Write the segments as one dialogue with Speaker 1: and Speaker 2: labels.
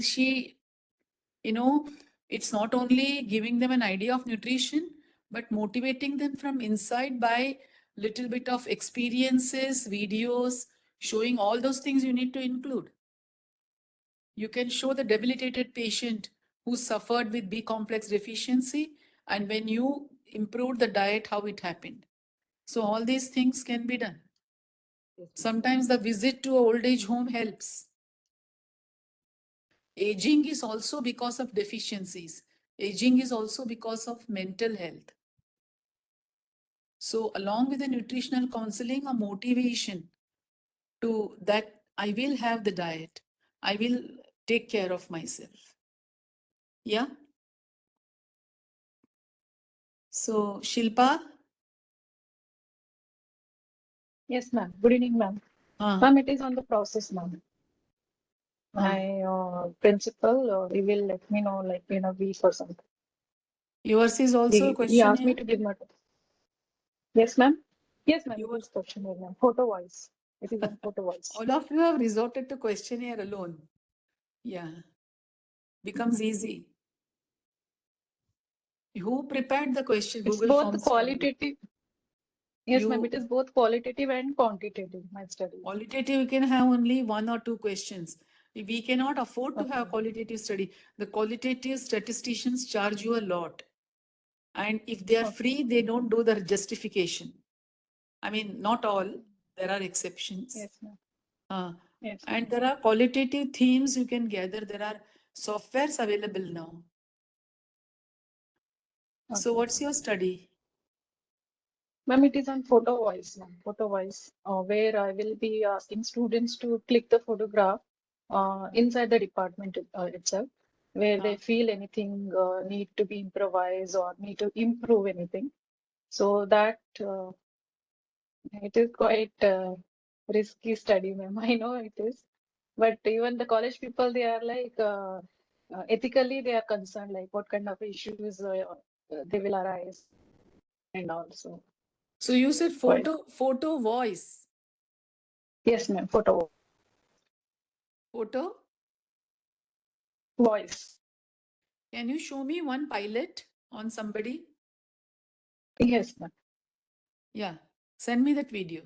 Speaker 1: she, it's not only giving them an idea of nutrition, but motivating them from inside by little bit of experiences, videos, showing all those things you need to include. You can show the debilitated patient who suffered with B complex deficiency, and when you improved the diet, how it happened. So all these things can be done. Sometimes the visit to an old age home helps. Aging is also because of deficiencies. Aging is also because of mental health. So along with the nutritional counseling, a motivation to that I will have the diet. I will take care of myself. Yeah. So Shilpa?
Speaker 2: Yes, ma'am. Good evening, ma'am. Ma'am, it is on the process, ma'am. My principal, he will let me know like in a week or something.
Speaker 1: Yours is also a
Speaker 2: He asked me
Speaker 1: questionnaire?
Speaker 2: to give my. Yes, ma'am. Yes, ma'am. It is questionnaire, ma'am. Photo voice. It is on photo voice.
Speaker 1: All of you have resorted to questionnaire alone. Yeah. Becomes easy. Who prepared the question?
Speaker 2: It's
Speaker 1: Google
Speaker 2: both
Speaker 1: Forms.
Speaker 2: qualitative. Yes, ma'am. It is both qualitative and quantitative, my study.
Speaker 1: Qualitative, you can have only 1 or 2 questions. We cannot afford to have qualitative study. The qualitative statisticians charge you a lot. And if they are free, they don't do the justification. I mean, not all. There are exceptions.
Speaker 2: Yes, ma'am. Yes.
Speaker 1: And there are qualitative themes you can gather. There are softwares available now. So what's your study?
Speaker 2: Ma'am, it is on photo voice, ma'am. Photo voice, where I will be asking students to click the photograph inside the department itself, where they feel anything need to be improvised or need to improve anything. So that it is quite risky study, ma'am. I know it is, but even the college people, they are like ethically they are concerned, like what kind of issues they will arise, and also.
Speaker 1: So you said photo voice.
Speaker 2: Yes, ma'am. Photo voice.
Speaker 1: Can you show me one pilot on somebody?
Speaker 2: Yes, ma'am.
Speaker 1: Yeah. Send me that video.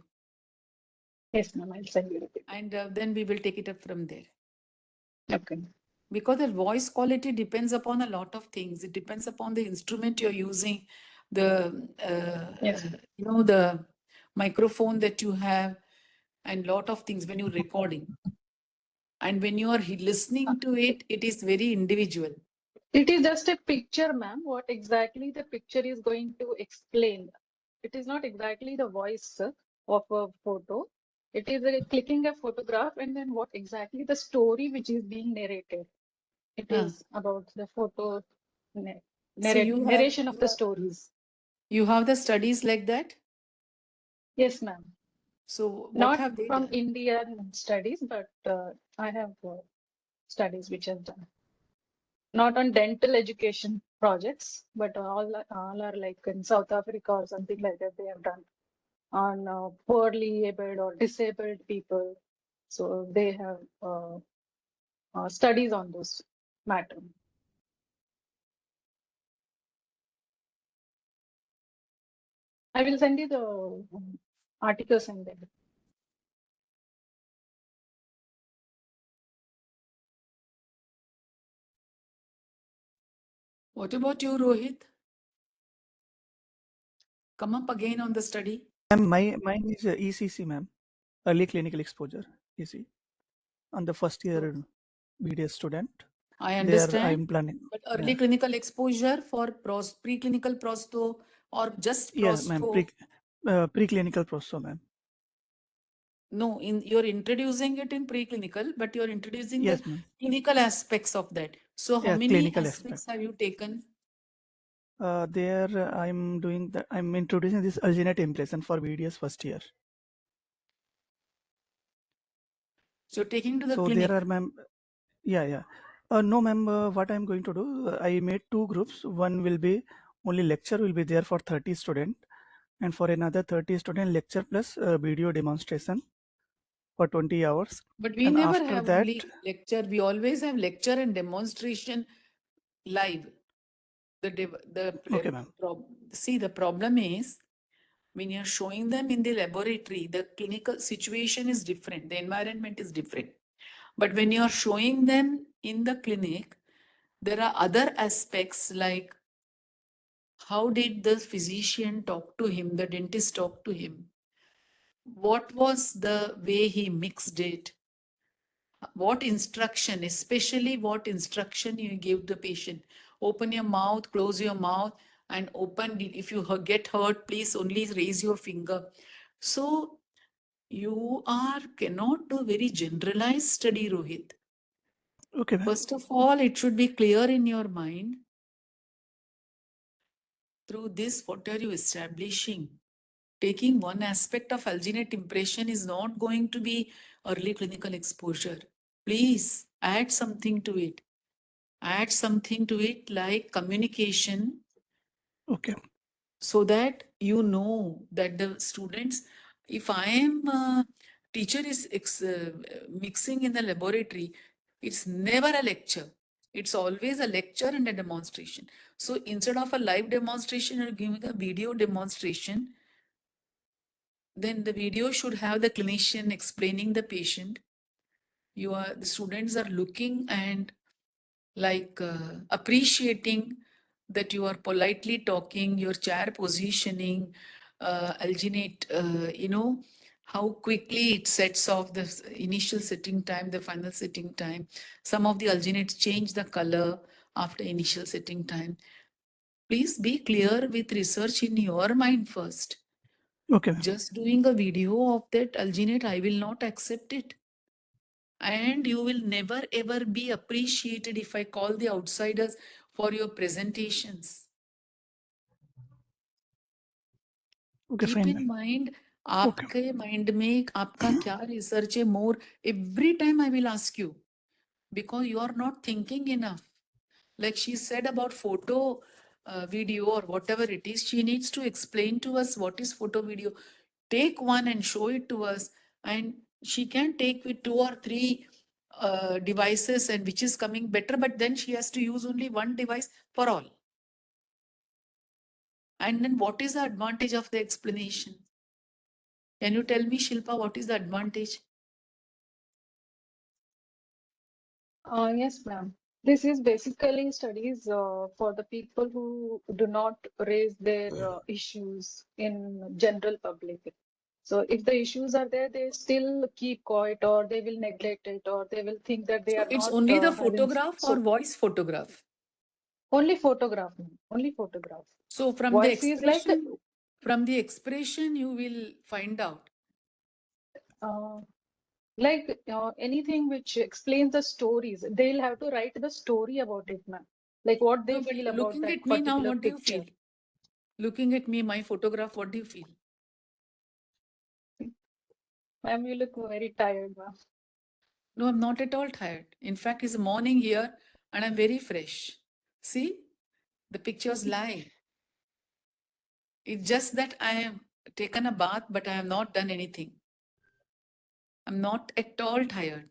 Speaker 2: Yes, ma'am. I'll send you the video.
Speaker 1: And then we will take it up from there.
Speaker 2: Okay.
Speaker 1: Because the voice quality depends upon a lot of things. It depends upon the instrument you're using, the the microphone that you have, and lot of things when you're recording. And when you are listening to it, it is very individual.
Speaker 2: It is just a picture, ma'am. What exactly the picture is going to explain? It is not exactly the voice of a photo. It is clicking a photograph and then what exactly the story which is being narrated. It is about the photo narration of the stories.
Speaker 1: You have the studies like that?
Speaker 2: Yes, ma'am.
Speaker 1: So what
Speaker 2: not
Speaker 1: have they
Speaker 2: from
Speaker 1: done?
Speaker 2: Indian studies, but I have studies which I've done. Not on dental education projects, but all are like in South Africa or something like that. They have done on poorly abled or disabled people. So they have studies on those matter. I will send you the articles and then.
Speaker 1: What about you, Rohit? Come up again on the study.
Speaker 3: Mine is ECC, ma'am. Early clinical exposure, EC. On the first year BDS student.
Speaker 1: I understand.
Speaker 3: There I'm planning.
Speaker 1: But early clinical exposure for preclinical prosto or just prosto?
Speaker 3: Yes, ma'am. Preclinical prosto, ma'am.
Speaker 1: No, you're introducing it in preclinical, but you're introducing the clinical aspects of that. So how many aspects have you taken?
Speaker 3: There I'm doing that. I'm introducing this alginate implantation for BDS first year.
Speaker 1: So taking to the clinic.
Speaker 3: There are, ma'am. Yeah. No, ma'am. What I'm going to do? I made 2 groups. One will be only lecture will be there for 30 students, and for another 30 student lecture plus video demonstration. for 20 hours.
Speaker 1: But we
Speaker 3: And
Speaker 1: never
Speaker 3: after
Speaker 1: have
Speaker 3: that,
Speaker 1: only lecture. We always have lecture and demonstration live.
Speaker 3: okay, ma'am.
Speaker 1: See, the problem is when you're showing them in the laboratory, the clinical situation is different. The environment is different. But when you're showing them in the clinic, there are other aspects like how did the physician talk to him, the dentist talk to him? What was the way he mixed it? What instruction, especially what instruction you give the patient? Open your mouth, close your mouth, and open it. If you get hurt, please only raise your finger. So you cannot do very generalized study, Rohit.
Speaker 3: Okay, ma'am.
Speaker 1: First of all, it should be clear in your mind. Through this, what are you establishing? Taking one aspect of alginate impression is not going to be early clinical exposure. Please add something to it. Add something to it like communication,
Speaker 3: Okay.
Speaker 1: so that you know that the students, if I am teacher is mixing in the laboratory, it's never a lecture. It's always a lecture and a demonstration. So instead of a live demonstration or giving a video demonstration, then the video should have the clinician explaining the patient. The students are looking and appreciating that you are politely talking, your chair positioning, alginate, how quickly it sets off the initial setting time, the final setting time. Some of the alginates change the color after initial setting time. Please be clear with research in your mind first.
Speaker 3: Okay, ma'am.
Speaker 1: Just doing a video of that alginate, I will not accept it. And you will never ever be appreciated if I call the outsiders for your presentations.
Speaker 3: Okay,
Speaker 1: Keep
Speaker 3: fine,
Speaker 1: in
Speaker 3: ma'am.
Speaker 1: mind,
Speaker 3: Okay.
Speaker 1: आपके mind में आपका क्या research है more. Every time I will ask you, because you are not thinking enough. Like she said about photo, video or whatever it is, she needs to explain to us what is photo video. Take one and show it to us. And she can take with 2 or 3 devices and which is coming better, but then she has to use only one device for all. And then what is the advantage of the explanation? Can you tell me, Shilpa, what is the advantage?
Speaker 2: Yes, ma'am. This is basically studies for the people who do not raise their issues in general public. So if the issues are there, they still keep quiet, or they will neglect it, or they will think that they
Speaker 1: So
Speaker 2: are
Speaker 1: it's
Speaker 2: not
Speaker 1: only the
Speaker 2: having.
Speaker 1: photograph or
Speaker 2: So
Speaker 1: voice photograph?
Speaker 2: only photograph, ma'am. Only photograph.
Speaker 1: So
Speaker 2: Voice is like
Speaker 1: from the expression, you will find out.
Speaker 2: uh, anything which explains the stories. They'll have to write the story about it, ma'am. Like what
Speaker 1: No,
Speaker 2: they
Speaker 1: but
Speaker 2: feel about
Speaker 1: looking
Speaker 2: that
Speaker 1: at me now,
Speaker 2: particular
Speaker 1: what do you
Speaker 2: picture.
Speaker 1: feel? Looking at me, my photograph, what do you feel?
Speaker 2: Ma'am, you look very tired, ma'am.
Speaker 1: No, I'm not at all tired. In fact, it's morning here and I'm very fresh. See, the pictures lie. It's just that I have taken a bath, but I have not done anything. I'm not at all tired.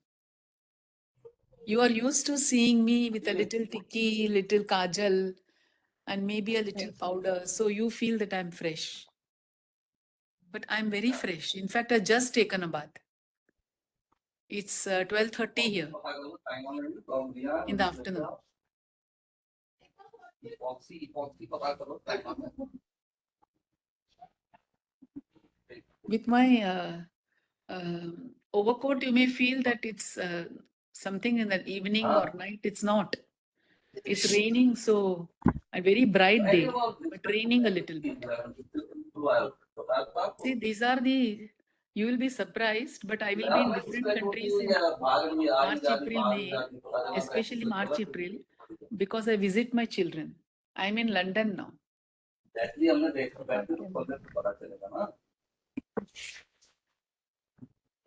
Speaker 1: You are used to seeing me with a little tikki, little kajal, and maybe a little
Speaker 2: Yes.
Speaker 1: powder. So you feel that I'm fresh. But I'm very fresh. In fact, I just taken a bath. It's 12:30 here in the afternoon. With my overcoat, you may feel that it's something in the evening or night. It's not. It's raining, so a very bright day, but raining a little bit. See, these are you will be surprised, but I will be in different countries in March, April, May, especially March, April, because I visit my children. I'm in London now.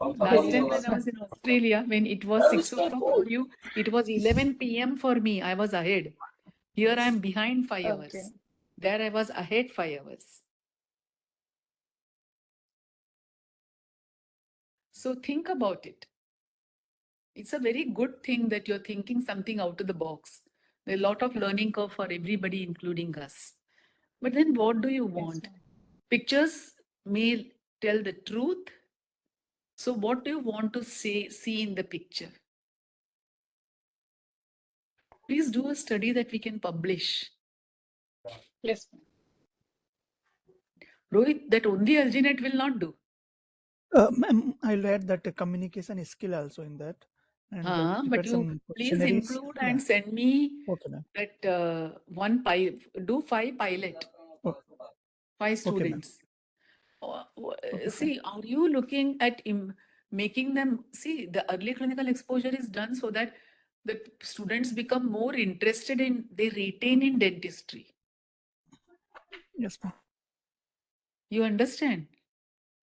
Speaker 1: Last time when
Speaker 2: Yes.
Speaker 1: I was in Australia, when it was 6 o'clock for you, it was 11 p.m. for me. I was ahead. Here I am behind 5 hours.
Speaker 2: Okay.
Speaker 1: There I was ahead 5 hours. So think about it. It's a very good thing that you're thinking something out of the box. There's a lot of learning curve for everybody, including us. But then what do you want?
Speaker 2: ma'am.
Speaker 1: Pictures may tell the truth. So what do you want to see in the picture? Please do a study that we can publish.
Speaker 2: Yes, ma'am.
Speaker 1: Rohit, that only Alginet will not do.
Speaker 3: Ma'am, I'll add that communication skill also in that, and
Speaker 1: But
Speaker 3: prepare
Speaker 1: you
Speaker 3: some
Speaker 1: please
Speaker 3: questionnaires.
Speaker 1: include
Speaker 3: Yeah.
Speaker 1: and send me
Speaker 3: Okay, ma'am.
Speaker 1: that do 5 pilot,
Speaker 3: Oh,
Speaker 1: 5
Speaker 3: okay, ma'am.
Speaker 1: students.
Speaker 3: Okay, fine.
Speaker 1: See, are you looking at making them see the early clinical exposure is done so that the students become more interested in, they retain in dentistry.
Speaker 3: Yes, ma'am.
Speaker 1: You understand?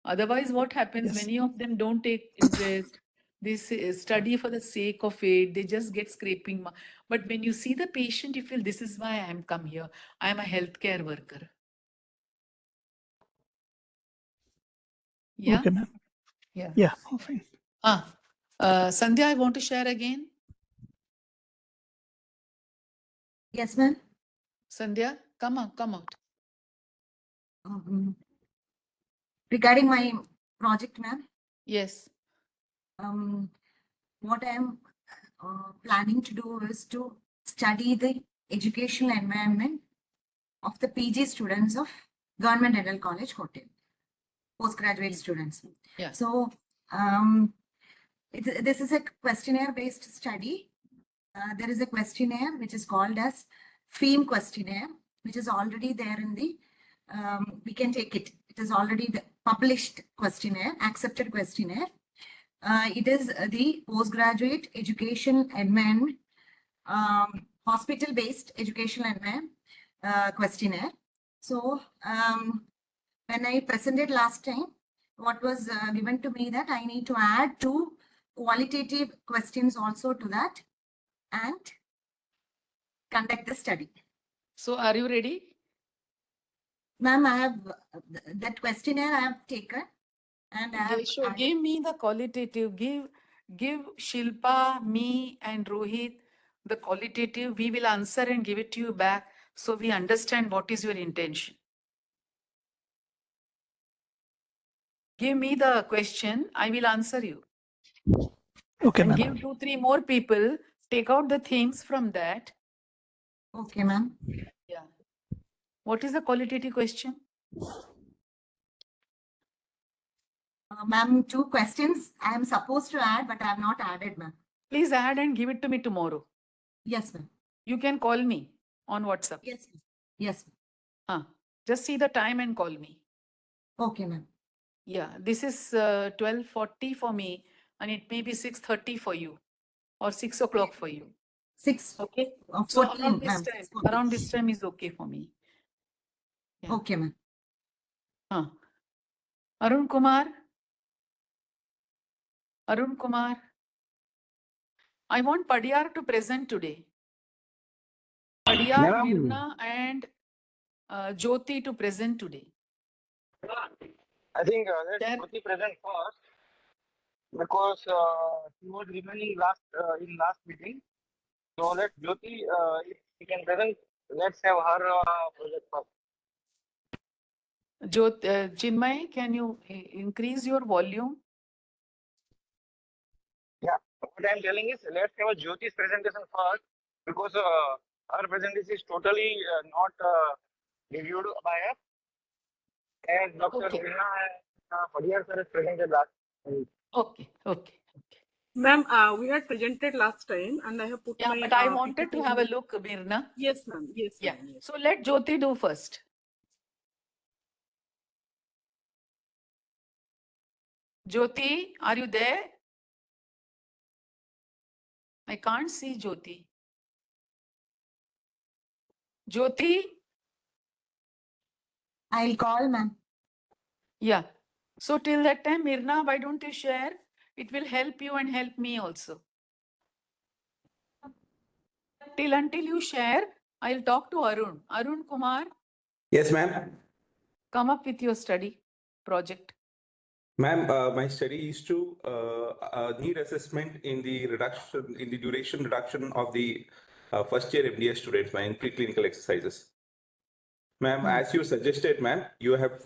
Speaker 1: Otherwise, what happens?
Speaker 3: Yes.
Speaker 1: Many of them don't take interest. They study for the sake of it. They just get scraping. But when you see the patient, you feel this is why I am come here. I am a healthcare worker. Yeah.
Speaker 3: Okay, ma'am.
Speaker 1: Yeah.
Speaker 3: Yeah, fine.
Speaker 1: Sandhya, I want to share again.
Speaker 4: Yes, ma'am.
Speaker 1: Sandhya, come out.
Speaker 4: Regarding my project, ma'am,
Speaker 1: Yes.
Speaker 4: what I am planning to do is to study the educational environment of the PG students of Government Dental College, Hotel, postgraduate students.
Speaker 1: Yeah.
Speaker 4: So, this is a questionnaire-based study. There is a questionnaire which is called as FEAM questionnaire, which is already there in the, we can take it. It is already the published questionnaire, accepted questionnaire. It is the postgraduate education environment, hospital-based educational environment questionnaire. So when I presented last time, what was given to me that I need to add 2 qualitative questions also to that and conduct the study.
Speaker 1: So are you ready?
Speaker 4: Ma'am, I have that questionnaire I have taken and I have
Speaker 1: Give me the qualitative. Give Shilpa, me, and Rohit the qualitative. We will answer and give it to you back so we understand what is your intention. Give me the question. I will answer you.
Speaker 3: Okay,
Speaker 1: And
Speaker 3: ma'am.
Speaker 1: give 2, 3 more people. Take out the things from that.
Speaker 4: Okay, ma'am.
Speaker 1: Yeah. What is the qualitative question?
Speaker 4: Ma'am, 2 questions I am supposed to add, but I have not added, ma'am.
Speaker 1: Please add and give it to me tomorrow.
Speaker 4: Yes, ma'am.
Speaker 1: You can call me on WhatsApp.
Speaker 4: Yes, ma'am. Yes,
Speaker 1: Just see the time and call me.
Speaker 4: okay, ma'am.
Speaker 1: Yeah, this is 12:40 for me, and it may be 6:30 for you, or 6 o'clock for you.
Speaker 4: 6
Speaker 1: Okay.
Speaker 4: 14,
Speaker 1: So around this
Speaker 4: ma'am.
Speaker 1: time, around this time is okay for me. Yeah.
Speaker 4: Okay, ma'am.
Speaker 1: Arun Kumar. Arun Kumar. I want Padiyar to present today. Padiyar, Mirna, and Jyoti to present today.
Speaker 5: I think let
Speaker 1: Share.
Speaker 5: Jyoti present first because she was remaining in last meeting. So let Jyoti, if she can present, let's have her project first.
Speaker 1: Chinmay, can you increase your volume?
Speaker 5: Yeah, what I'm telling is let's have a Jyoti's presentation first because her presentation is totally not reviewed by us. And Dr.
Speaker 1: Okay.
Speaker 5: Rina Padiyar sir has presented last.
Speaker 1: Okay.
Speaker 6: Ma'am, we had presented last time and I have put
Speaker 1: Yeah,
Speaker 6: my
Speaker 1: but I wanted to
Speaker 6: PPT.
Speaker 1: have a look, Mirna.
Speaker 6: Yes, ma'am. Yes,
Speaker 1: Yeah.
Speaker 6: ma'am. Yes.
Speaker 1: So let Jyoti do first. Jyoti, are you there? I can't see Jyoti. Jyoti?
Speaker 4: I'll call, ma'am.
Speaker 1: Yeah. So till that time, Mirna, why don't you share? It will help you and help me also. Until you share, I'll talk to Arun. Arun Kumar,
Speaker 7: Yes, ma'am.
Speaker 1: come up with your study project.
Speaker 7: Ma'am, my study is to need assessment in the duration reduction of the first year MDS students, ma'am, in preclinical exercises. Ma'am, as you suggested, ma'am, you have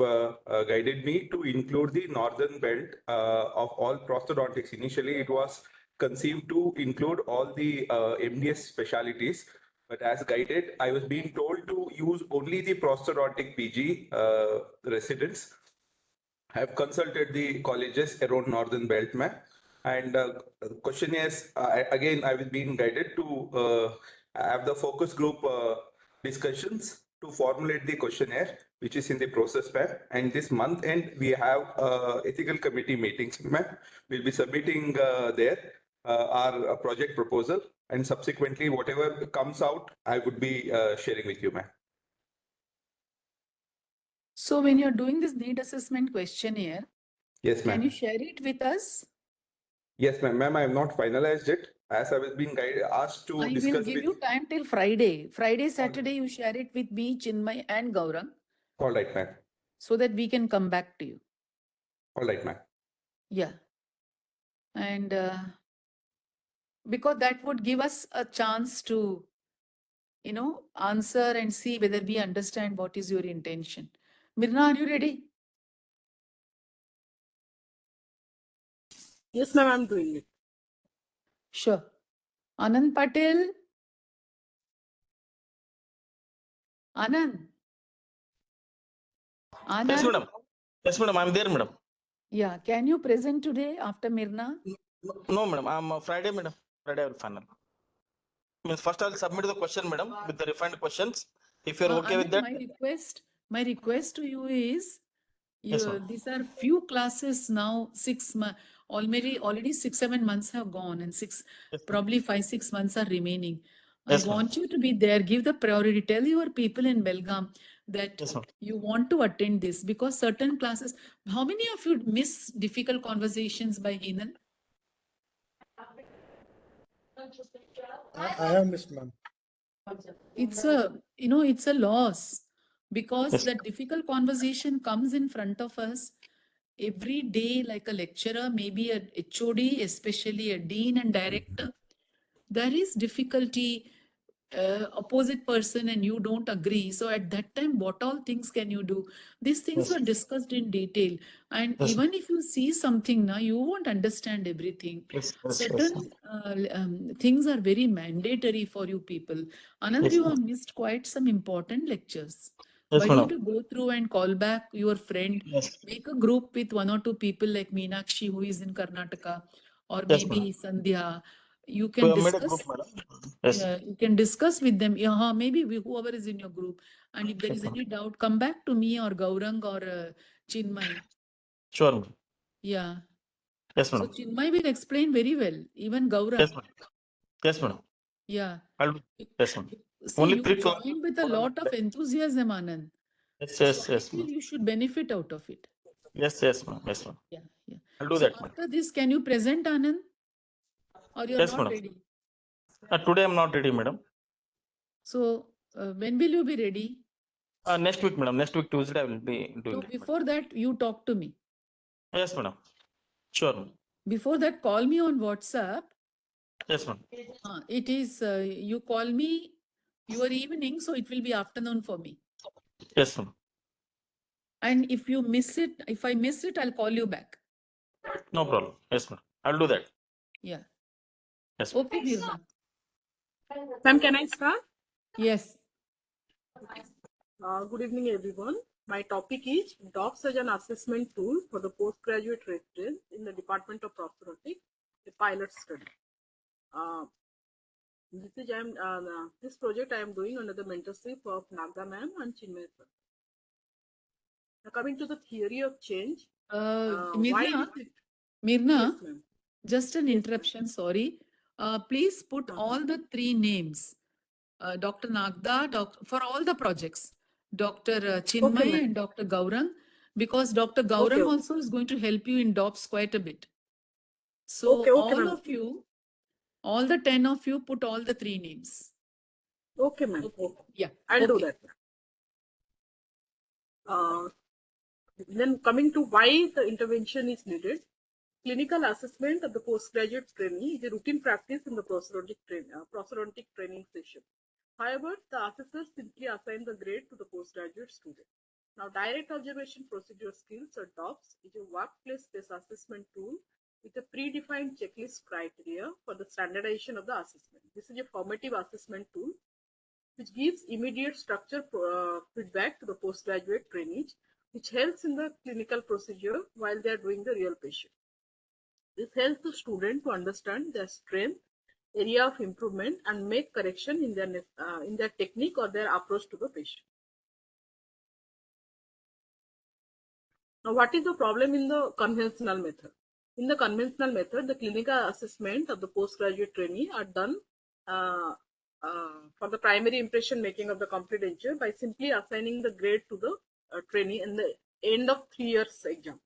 Speaker 7: guided me to include the northern belt of all prosthodontics. Initially, it was conceived to include all the MDS specialities, but as guided, I was being told to use only the prosthodontic PG residents. I have consulted the colleges around Northern Belt, ma'am. And question is, again, I was being guided to have the focus group discussions to formulate the questionnaire, which is in the process, ma'am. And this month end, we have ethical committee meetings, ma'am. We'll be submitting there our project proposal, and subsequently, whatever comes out, I would be sharing with you, ma'am.
Speaker 1: So when you're doing this need assessment questionnaire,
Speaker 7: Yes,
Speaker 1: can
Speaker 7: ma'am.
Speaker 1: you share it with us?
Speaker 7: Yes, ma'am. Ma'am, I have not finalized it as I was being asked to
Speaker 1: I will
Speaker 7: discuss
Speaker 1: give
Speaker 7: with.
Speaker 1: you time till Friday. Friday, Saturday, you share it with me, Chinmay and Gaurang,
Speaker 7: All right, ma'am.
Speaker 1: so that we can come back to you.
Speaker 7: All right, ma'am.
Speaker 1: Yeah. And because that would give us a chance to, answer and see whether we understand what is your intention. Mirna, are you ready?
Speaker 6: Yes, ma'am, I'm doing it.
Speaker 1: Sure. Anand Patel. Anand. Anand.
Speaker 8: Yes, madam. Yes, madam. I'm there, madam.
Speaker 1: Yeah. Can you present today after Mirna?
Speaker 8: No, madam. I'm Friday, madam. Friday, I will final. Means first I'll submit the question, madam, with the refined questions. If you're okay with
Speaker 1: Anand,
Speaker 8: that.
Speaker 1: my request to you is,
Speaker 8: Yes, ma'am.
Speaker 1: these are few classes now, 6 months, already 6-7 months have gone, and
Speaker 8: Yes, ma'am.
Speaker 1: probably 5-6 months are remaining.
Speaker 8: Yes,
Speaker 1: I
Speaker 8: ma'am.
Speaker 1: want you to be there, give the priority, tell your people in Belgaum that
Speaker 8: Yes, ma'am.
Speaker 1: you want to attend this, because certain classes, how many of you miss difficult conversations by Heenan?
Speaker 9: I have missed, ma'am.
Speaker 1: It's a loss, because
Speaker 8: Yes.
Speaker 1: that difficult conversation comes in front of us every day, like a lecturer, maybe a HOD, especially a dean and director. There is difficulty, opposite person and you don't agree. So at that time, what all things can you do? These things
Speaker 8: Yes.
Speaker 1: were discussed in detail. And
Speaker 8: Yes.
Speaker 1: even if you see something now, you won't understand everything.
Speaker 8: Yes. Yes.
Speaker 1: Certain things are very mandatory for you people. Anand,
Speaker 8: Yes,
Speaker 1: you
Speaker 8: ma'am.
Speaker 1: have missed quite some important lectures.
Speaker 8: Yes,
Speaker 1: Why don't
Speaker 8: madam.
Speaker 1: you go through and call back your friend?
Speaker 8: Yes.
Speaker 1: Make a group with 1 or 2 people like Meenakshi, who is in Karnataka, or
Speaker 8: Yes,
Speaker 1: maybe Sandhya. You
Speaker 8: We
Speaker 1: can
Speaker 8: have made a
Speaker 1: discuss.
Speaker 8: group, madam. Yes.
Speaker 1: You can discuss with them. Yeah, maybe whoever is in your group. And if there
Speaker 8: Yes,
Speaker 1: is
Speaker 8: ma'am.
Speaker 1: any doubt, come back to me or Gaurang or Chinmay.
Speaker 8: Sure, madam.
Speaker 1: Yeah.
Speaker 8: Yes,
Speaker 1: So
Speaker 8: madam.
Speaker 1: Chinmay will explain very well. Even Gaurang.
Speaker 8: Yes, madam. Yes, madam.
Speaker 1: Yeah.
Speaker 8: I'll do. Yes, madam.
Speaker 1: See,
Speaker 8: Only
Speaker 1: you
Speaker 8: 3 classes.
Speaker 1: joined with a lot of enthusiasm, Anand.
Speaker 8: Yes,
Speaker 1: So
Speaker 8: yes,
Speaker 1: I
Speaker 8: yes,
Speaker 1: feel
Speaker 8: ma'am.
Speaker 1: you should benefit out of it.
Speaker 8: Yes, yes, ma'am. Yes, ma'am.
Speaker 1: Yeah, yeah.
Speaker 8: I'll do
Speaker 1: So
Speaker 8: that, madam.
Speaker 1: after this, can you present, Anand? Or you're
Speaker 8: Yes,
Speaker 1: not
Speaker 8: madam.
Speaker 1: ready?
Speaker 8: Today I'm not ready, madam.
Speaker 1: So when will you be ready?
Speaker 8: Next week, madam. Next week, Tuesday, I will be doing
Speaker 1: So
Speaker 8: it.
Speaker 1: before that, you talk to me.
Speaker 8: Yes, madam. Sure, madam.
Speaker 1: Before that, call me on WhatsApp.
Speaker 8: Yes, madam.
Speaker 1: It is, you call me your evening, so it will be afternoon for me.
Speaker 8: Yes, madam.
Speaker 1: And if you miss it, if I miss it, I'll call you back.
Speaker 8: No problem. Yes, madam. I'll do that.
Speaker 1: Yeah.
Speaker 8: Yes, madam.
Speaker 1: Okay, Mirna.
Speaker 6: Ma'am, can I start?
Speaker 1: Yes.
Speaker 6: Good evening, everyone. My topic is DOPS as an assessment tool for the postgraduate residents in the Department of Prosthodontics, a pilot study. This project I am doing under the mentorship of Nagda ma'am and Chinmay sir. Now coming to the theory of change.
Speaker 1: Mirna,
Speaker 6: Yes,
Speaker 1: Mirna,
Speaker 6: ma'am.
Speaker 1: just an
Speaker 6: Yes,
Speaker 1: interruption, sorry. Please put all the 3 names. Dr. Nagda, for all the projects. Dr. Chinmay
Speaker 6: ma'am.
Speaker 1: and Dr. Gaurang, because Dr. Gaurang
Speaker 6: Okay.
Speaker 1: also is going to help you in DOPS quite a bit. So
Speaker 6: Okay,
Speaker 1: all
Speaker 6: ma'am.
Speaker 1: of you, all the 10 of you, put all the 3 names.
Speaker 6: Okay, ma'am.
Speaker 1: Yeah.
Speaker 6: I'll do
Speaker 1: Okay.
Speaker 6: that. Then coming to why the intervention is needed, clinical assessment of the postgraduate trainee is a routine practice in the prosthodontic training session. However, the assessors simply assign the grade to the postgraduate student. Now, direct observation procedure skills or DOPS is a workplace-based assessment tool with a predefined checklist criteria for the standardization of the assessment. This is a formative assessment tool which gives immediate structure feedback to the postgraduate trainees, which helps in the clinical procedure while they are doing the real patient. This helps the student to understand their strength, area of improvement, and make correction in their technique or their approach to the patient. Now, what is the problem in the conventional method? In the conventional method, the clinical assessment of the postgraduate trainee are done for the primary impression making of the complete denture by simply assigning the grade to the trainee in the end of 3 years exam.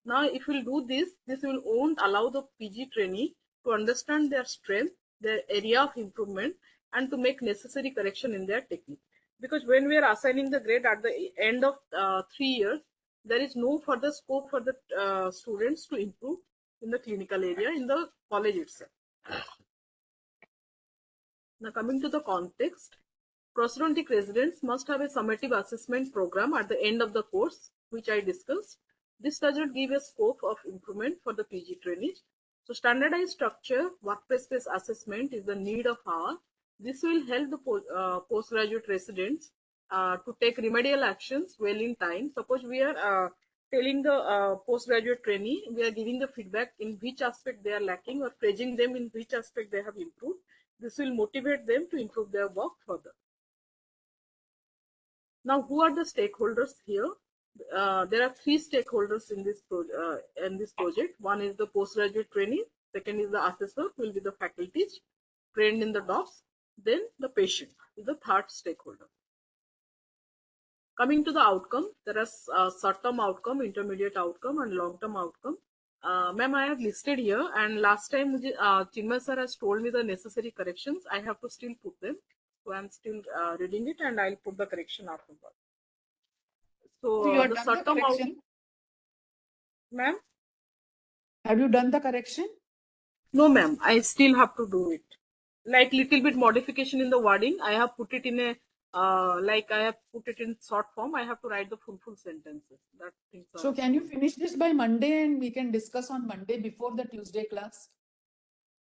Speaker 6: Now, if we'll do this, won't allow the PG trainee to understand their strength, their area of improvement, and to make necessary correction in their technique. Because when we are assigning the grade at the end of 3 years, there is no further scope for the students to improve in the clinical area in the college itself. Now, coming to the context, prosthodontic residents must have a summative assessment program at the end of the course, which I discussed. This does not give a scope of improvement for the PG trainees. So, standardized structure, workplace-based assessment is the need of hour. This will help the postgraduate residents to take remedial actions well in time. Suppose we are telling the postgraduate trainee, we are giving the feedback in which aspect they are lacking or praising them in which aspect they have improved. This will motivate them to improve their work further. Now, who are the stakeholders here? There are 3 stakeholders in this project. One is the postgraduate trainee. Second is the assessor, who will be the faculties trained in the DOPS. Then the patient is the third stakeholder. Coming to the outcome, there are short-term outcome, intermediate outcome, and long-term outcome. Ma'am, I have listed here, and last time Chinmay sir has told me the necessary corrections. I have to still put them. So I'm still reading it, and I'll put the correction afterward. So
Speaker 1: you have
Speaker 6: the
Speaker 1: done the
Speaker 6: short-term outcome,
Speaker 1: correction?
Speaker 6: ma'am?
Speaker 1: Have you done the correction?
Speaker 6: No, ma'am. I still have to do it. Like little bit modification in the wording. I have put it in a like I have put it in short form. I have to write the full sentences. That things are.
Speaker 1: So can you finish this by Monday and we can discuss on Monday before the Tuesday class?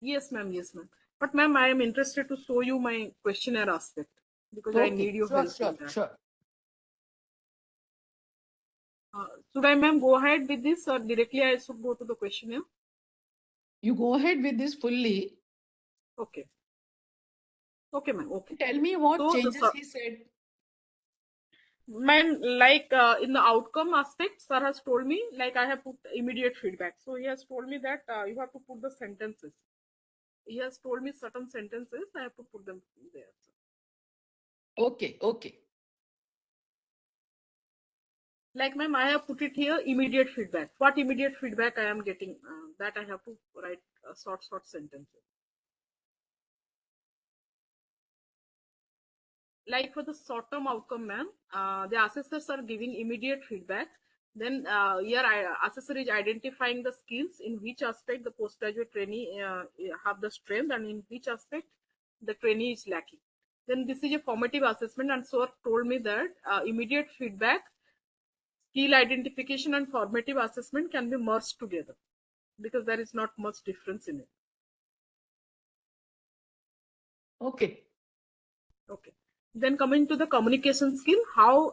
Speaker 6: Yes, ma'am. Yes, ma'am. But ma'am, I am interested to show you my questionnaire aspect because I need your help in that.
Speaker 1: Sure.
Speaker 6: Should I, ma'am, go ahead with this or directly I should go to the questionnaire?
Speaker 1: You go ahead with this fully.
Speaker 6: Okay. Okay, ma'am. Okay.
Speaker 1: Tell me what
Speaker 6: So
Speaker 1: changes he said.
Speaker 6: Ma'am, like in the outcome aspect, sir has told me like I have put immediate feedback. So he has told me that you have to put the sentences. He has told me certain sentences. I have to put them there.
Speaker 1: Okay.
Speaker 6: Like, ma'am, I have put it here, immediate feedback. What immediate feedback I am getting, that I have to write short sentences. Like for the short-term outcome, ma'am, the assessors are giving immediate feedback. Then here, assessor is identifying the skills in which aspect the postgraduate trainee have the strength and in which aspect the trainee is lacking. Then this is a formative assessment, and so told me that immediate feedback, skill identification, and formative assessment can be merged together because there is not much difference in it.
Speaker 1: Okay.
Speaker 6: Then coming to the communication skill, how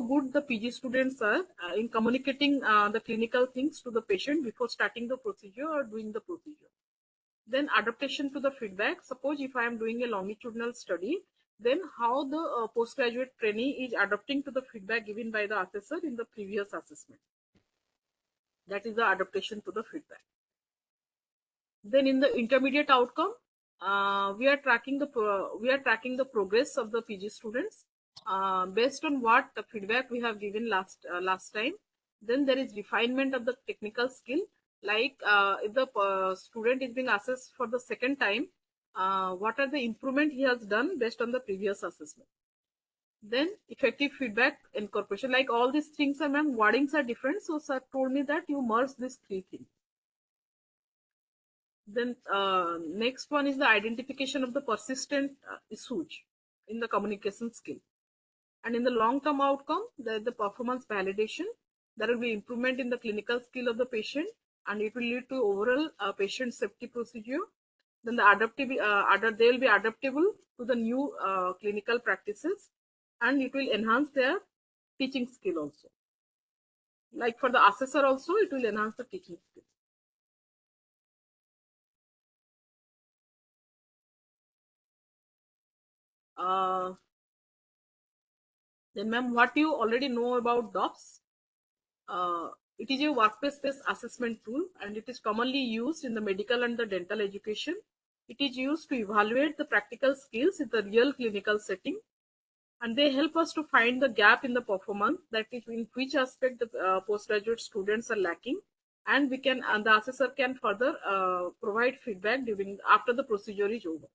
Speaker 6: good the PG students are in communicating the clinical things to the patient before starting the procedure or doing the procedure. Then adaptation to the feedback. Suppose if I am doing a longitudinal study, then how the postgraduate trainee is adapting to the feedback given by the assessor in the previous assessment. That is the adaptation to the feedback. Then in the intermediate outcome, we are tracking the progress of the PG students based on what the feedback we have given last time. Then there is refinement of the technical skill. Like if the student is being assessed for the second time, what are the improvement he has done based on the previous assessment. Then effective feedback incorporation, like all these things are, ma'am, wordings are different. So sir told me that you merge these three things. Then next one is the identification of the persistent issues in the communication skill. And in the long-term outcome, there is the performance validation. There will be improvement in the clinical skill of the patient, and it will lead to overall patient safety procedure. Then they will be adaptable to the new clinical practices, and it will enhance their teaching skill also. Like for the assessor also, it will enhance the teaching skill. Then ma'am, what you already know about DOPS? It is a workplace-based assessment tool, and it is commonly used in the medical and the dental education. It is used to evaluate the practical skills in the real clinical setting, and they help us to find the gap in the performance, that is in which aspect the postgraduate students are lacking, and the assessor can further provide feedback after the procedure is over.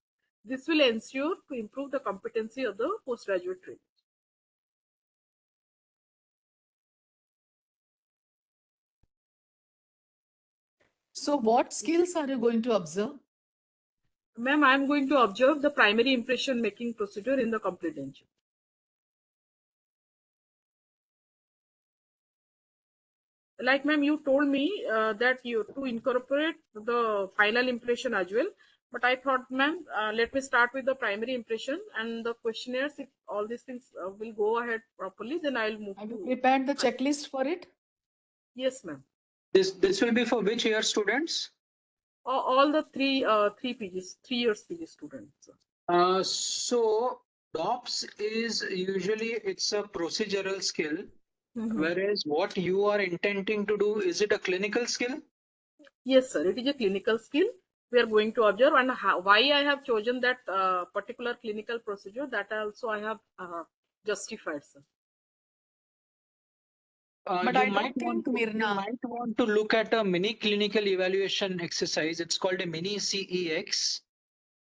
Speaker 6: This will ensure to improve the competency of the postgraduate training.
Speaker 1: So what skills are you going to observe?
Speaker 6: Ma'am, I am going to observe the primary impression making procedure in the complete denture. Like ma'am, you told me that you to incorporate the final impression as well. But I thought, ma'am, let me start with the primary impression and the questionnaires. If all these things will go ahead properly, then I'll move.
Speaker 1: Have you prepared the checklist for it?
Speaker 6: Yes, ma'am.
Speaker 9: This will be for which year students?
Speaker 6: All the three PGs, 3 years PG students.
Speaker 9: So DOPS is usually it's a procedural skill, whereas what you are intending to do, is it a clinical skill?
Speaker 6: Yes, sir. It is a clinical skill. We are going to observe, and why I have chosen that particular clinical procedure, that also I have justified, sir.
Speaker 1: But I don't think,
Speaker 9: you
Speaker 1: Mirna,
Speaker 9: might want to look at a mini clinical evaluation exercise. It's called a mini CEX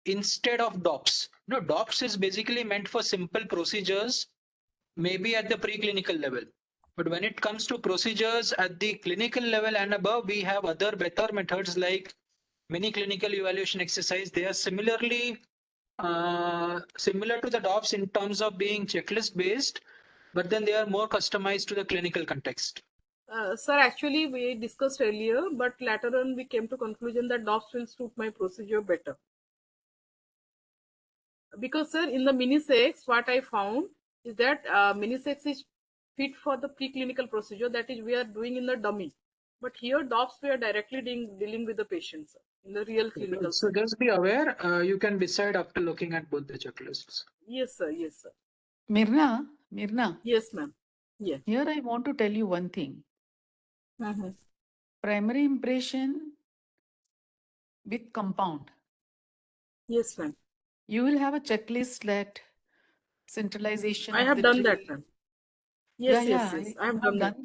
Speaker 9: instead of DOPS. No, DOPS is basically meant for simple procedures, maybe at the preclinical level. But when it comes to procedures at the clinical level and above, we have other better methods like mini clinical evaluation exercise. They are similarly similar to the DOPS in terms of being checklist based, but then they are more customized to the clinical context.
Speaker 6: Sir, actually we discussed earlier, but later on we came to conclusion that DOPS will suit my procedure better. Because sir, in the mini-sex, what I found is that mini-sex is fit for the preclinical procedure, that is we are doing in the dummy. But here DOPS we are directly dealing with the patients in the real clinical.
Speaker 9: So just be aware, you can decide after looking at both the checklists.
Speaker 6: Yes, sir. Yes, sir.
Speaker 1: Mirna.
Speaker 6: Yes, ma'am. Yes.
Speaker 1: Here I want to tell you one thing. Primary impression with compound.
Speaker 6: Yes, ma'am.
Speaker 1: You will have a checklist that centralization.
Speaker 6: I have done that, ma'am. Yes, yes. I have done that.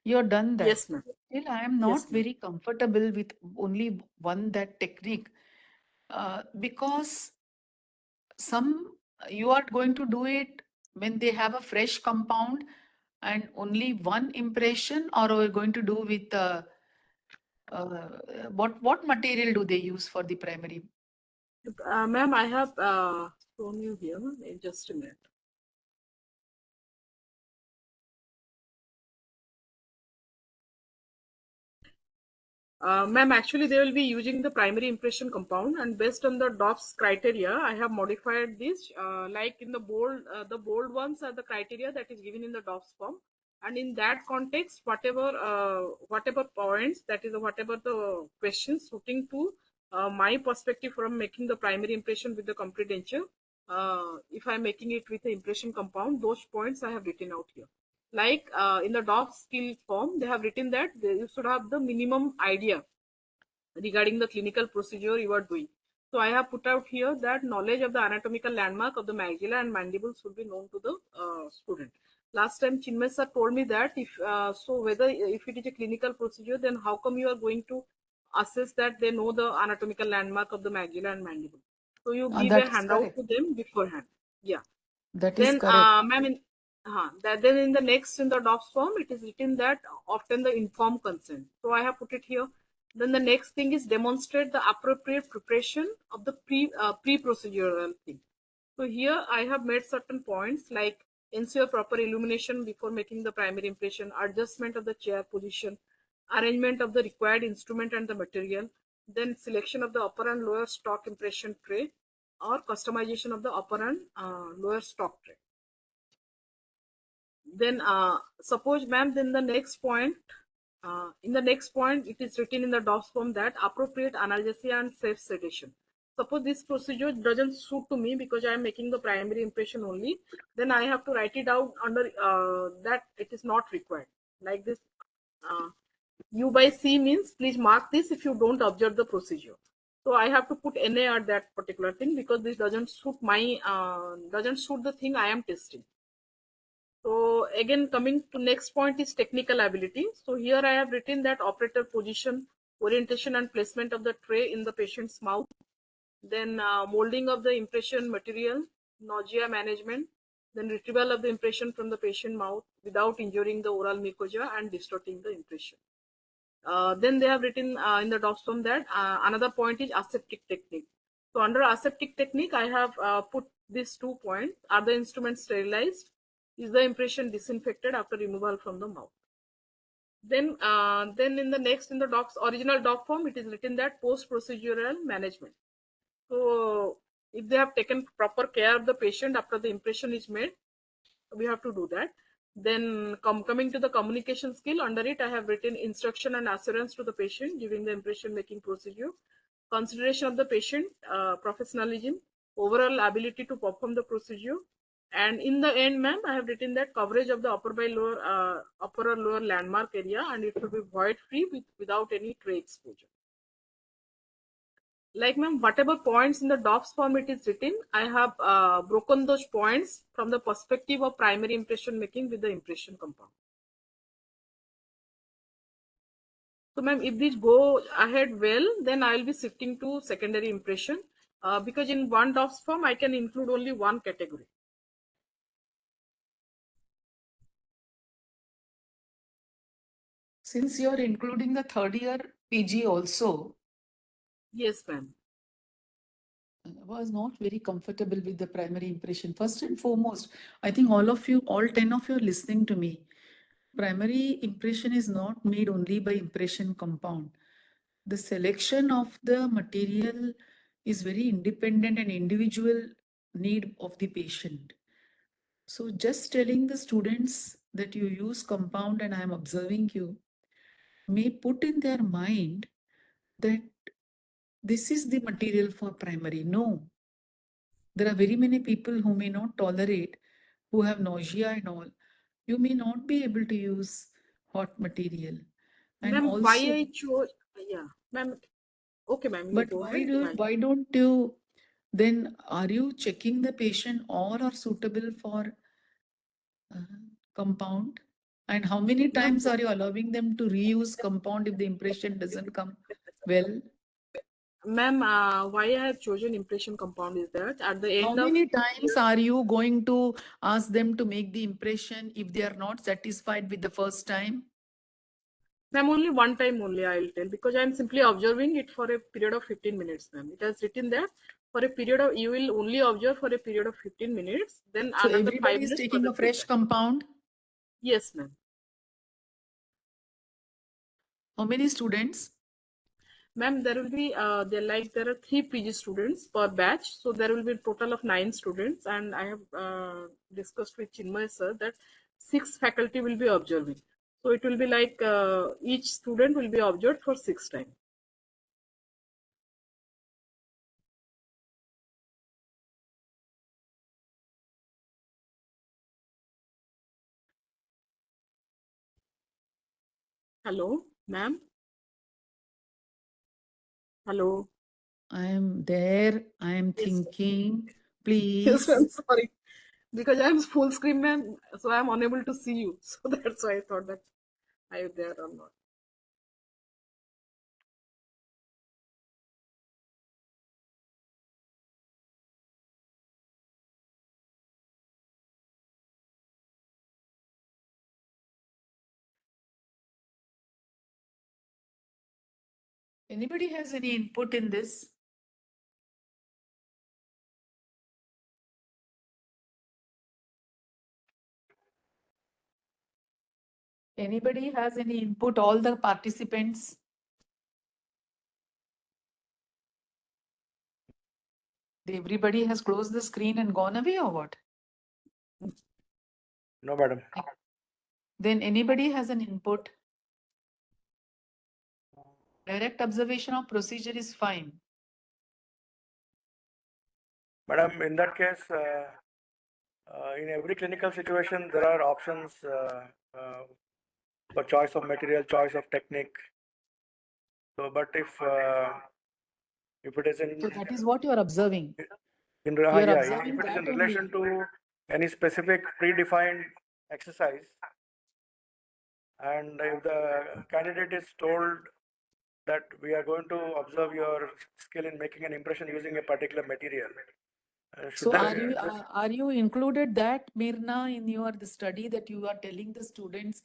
Speaker 1: You have done that.
Speaker 6: Yes, ma'am.
Speaker 1: Still, I am not very comfortable with only one that technique, because you are going to do it when they have a fresh compound and only one impression, or we're going to do with what material do they use for the primary?
Speaker 6: Ma'am, I have shown you here in just a minute. Ma'am, actually they will be using the primary impression compound, and based on the DOPS criteria, I have modified this. Like in the bold ones are the criteria that is given in the DOPS form, and in that context, whatever points, that is whatever the questions suiting to my perspective from making the primary impression with the complete denture, if I'm making it with the impression compound, those points I have written out here. Like in the DOPS skill form, they have written that you should have the minimum idea regarding the clinical procedure you are doing. So I have put out here that knowledge of the anatomical landmark of the maxilla and mandible should be known to the student. Last time Chinmay sir told me that if it is a clinical procedure, then how come you are going to assess that they know the anatomical landmark of the maxilla and mandible? So you give a handout to them beforehand. Yeah.
Speaker 1: That is
Speaker 6: Then,
Speaker 1: correct.
Speaker 6: ma'am, then in the next in the docs form, it is written that often the informed consent. So I have put it here. Then the next thing is demonstrate the appropriate preparation of the pre-procedural thing. So here I have made certain points like ensure proper illumination before making the primary impression, adjustment of the chair position, arrangement of the required instrument and the material, then selection of the upper and lower stock impression tray, or customization of the upper and lower stock tray. Then suppose, ma'am, then the next point, in the next point, it is written in the docs form that appropriate analgesia and safe sedation. Suppose this procedure doesn't suit to me because I am making the primary impression only, then I have to write it out under that it is not required. Like this, U by C means please mark this if you don't observe the procedure. So I have to put NA at that particular thing because this doesn't suit my doesn't suit the thing I am testing. So again, coming to next point is technical ability. So here I have written that operator position, orientation and placement of the tray in the patient's mouth, then molding of the impression material, nausea management, then retrieval of the impression from the patient mouth without injuring the oral mucosa and distorting the impression. Then they have written in the docs form that another point is aseptic technique. So under aseptic technique, I have put these 2 points. Are the instruments sterilized? Is the impression disinfected after removal from the mouth? Then in the next, in the docs, original doc form, it is written that post-procedural management. So if they have taken proper care of the patient after the impression is made, we have to do that. Then coming to the communication skill, under it I have written instruction and assurance to the patient during the impression making procedure, consideration of the patient, professionalism, overall ability to perform the procedure, and in the end, ma'am, I have written that coverage of the upper or lower landmark area, and it should be void free without any tray exposure. Like, ma'am, whatever points in the docs form it is written, I have broken those points from the perspective of primary impression making with the impression compound. So, ma'am, if this go ahead well, then I will be shifting to secondary impression because in one docs form I can include only one category.
Speaker 1: Since you're including the third year PG also,
Speaker 6: Yes, ma'am.
Speaker 1: I was not very comfortable with the primary impression. First and foremost, I think all of you, all 10 of you are listening to me. Primary impression is not made only by impression compound. The selection of the material is very independent and individual need of the patient. So just telling the students that you use compound and I am observing you may put in their mind that this is the material for primary. No, there are very many people who may not tolerate, who have nausea and all. You may not be able to use hot material. And
Speaker 6: Ma'am, why
Speaker 1: also,
Speaker 6: I chose, yeah, ma'am, okay, ma'am, you
Speaker 1: but
Speaker 6: go ahead.
Speaker 1: why don't you then, are you checking the patient all are suitable for compound? And how many
Speaker 6: Ma'am,
Speaker 1: times are you allowing them to reuse compound if the impression doesn't come well?
Speaker 6: ma'am, why I have chosen impression compound is that at the
Speaker 1: How
Speaker 6: end of
Speaker 1: many times are you going to ask them to make the impression if they are not satisfied with the first time?
Speaker 6: ma'am, only one time only I will tell because I am simply observing it for a period of 15 minutes, ma'am. It has written there for a period of, you will only observe for a period of 15 minutes, then
Speaker 1: So
Speaker 6: another 5
Speaker 1: everybody is
Speaker 6: minutes for
Speaker 1: taking
Speaker 6: the
Speaker 1: a fresh
Speaker 6: feedback.
Speaker 1: compound.
Speaker 6: Yes, ma'am.
Speaker 1: How many students?
Speaker 6: Ma'am, there will be, there are 3 PG students per batch. So there will be a total of 9 students. And I have discussed with Chinmay sir that 6 faculty will be observing. So it will be like each student will be observed for 6 times. Hello, ma'am. Hello.
Speaker 1: I am there. I am
Speaker 6: Yes,
Speaker 1: thinking.
Speaker 6: yes, ma'am.
Speaker 1: Please.
Speaker 6: Sorry. Because I'm full screen, ma'am. So I'm unable to see you. So that's why I thought that I am there or not.
Speaker 1: Anybody has any input in this? Anybody has any input? All the participants? Everybody has closed the screen and gone away or what?
Speaker 10: No, madam.
Speaker 1: Then anybody has an input? Direct observation of procedure is fine.
Speaker 10: Madam, in that case, in every clinical situation, there are options for choice of material, choice of technique. So, but if it is in,
Speaker 1: So that is what you are observing.
Speaker 10: in
Speaker 1: You are
Speaker 10: yeah,
Speaker 1: observing
Speaker 10: if it is in
Speaker 1: that
Speaker 10: relation
Speaker 1: only.
Speaker 10: to any specific predefined exercise, and if the candidate is told that we are going to observe your skill in making an impression using a particular material, should
Speaker 1: So
Speaker 10: that
Speaker 1: are you included that, Mirna, in your the study that you are telling the students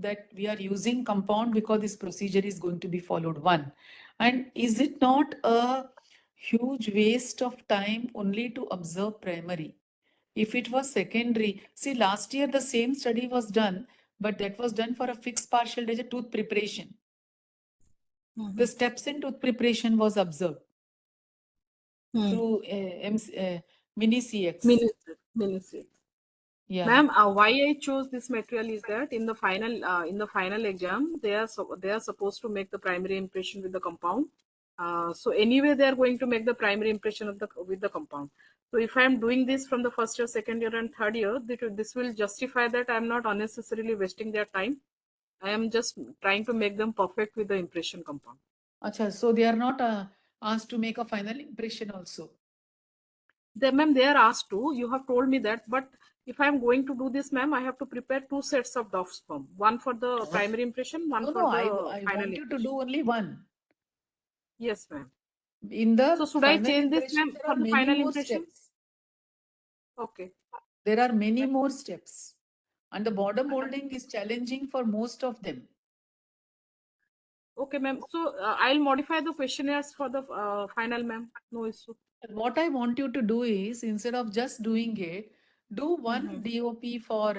Speaker 1: that we are using compound because this procedure is going to be followed? One. And is it not a huge waste of time only to observe primary? If it was secondary, see, last year the same study was done, but that was done for a fixed partial digit tooth preparation. The steps in tooth preparation was observed through mini CX.
Speaker 6: Mini CX.
Speaker 1: Yeah.
Speaker 6: Ma'am, why I chose this material is that in the final exam, they are supposed to make the primary impression with the compound. So anyway, they are going to make the primary impression with the compound. So if I am doing this from the first year, second year, and third year, this will justify that I am not unnecessarily wasting their time. I am just trying to make them perfect with the impression compound.
Speaker 1: Acha, so they are not asked to make a final impression also.
Speaker 6: Ma'am, they are asked to. You have told me that, but if I am going to do this, ma'am, I have to prepare 2 sets of DOFs form. One for the primary impression, one
Speaker 1: No,
Speaker 6: for
Speaker 1: no,
Speaker 6: the
Speaker 1: I
Speaker 6: final
Speaker 1: want you to
Speaker 6: impression.
Speaker 1: do only one.
Speaker 6: Yes, ma'am.
Speaker 1: In the
Speaker 6: So should I
Speaker 1: final
Speaker 6: change this,
Speaker 1: impression,
Speaker 6: ma'am,
Speaker 1: there
Speaker 6: for
Speaker 1: are
Speaker 6: the
Speaker 1: many
Speaker 6: final
Speaker 1: more
Speaker 6: impression?
Speaker 1: steps.
Speaker 6: Okay.
Speaker 1: There are many more steps. And the border molding is challenging for most of them.
Speaker 6: Okay, ma'am. So I'll modify the questionnaires for the final, ma'am. No issue.
Speaker 1: What I want you to do is, instead of just doing it, do one DOP for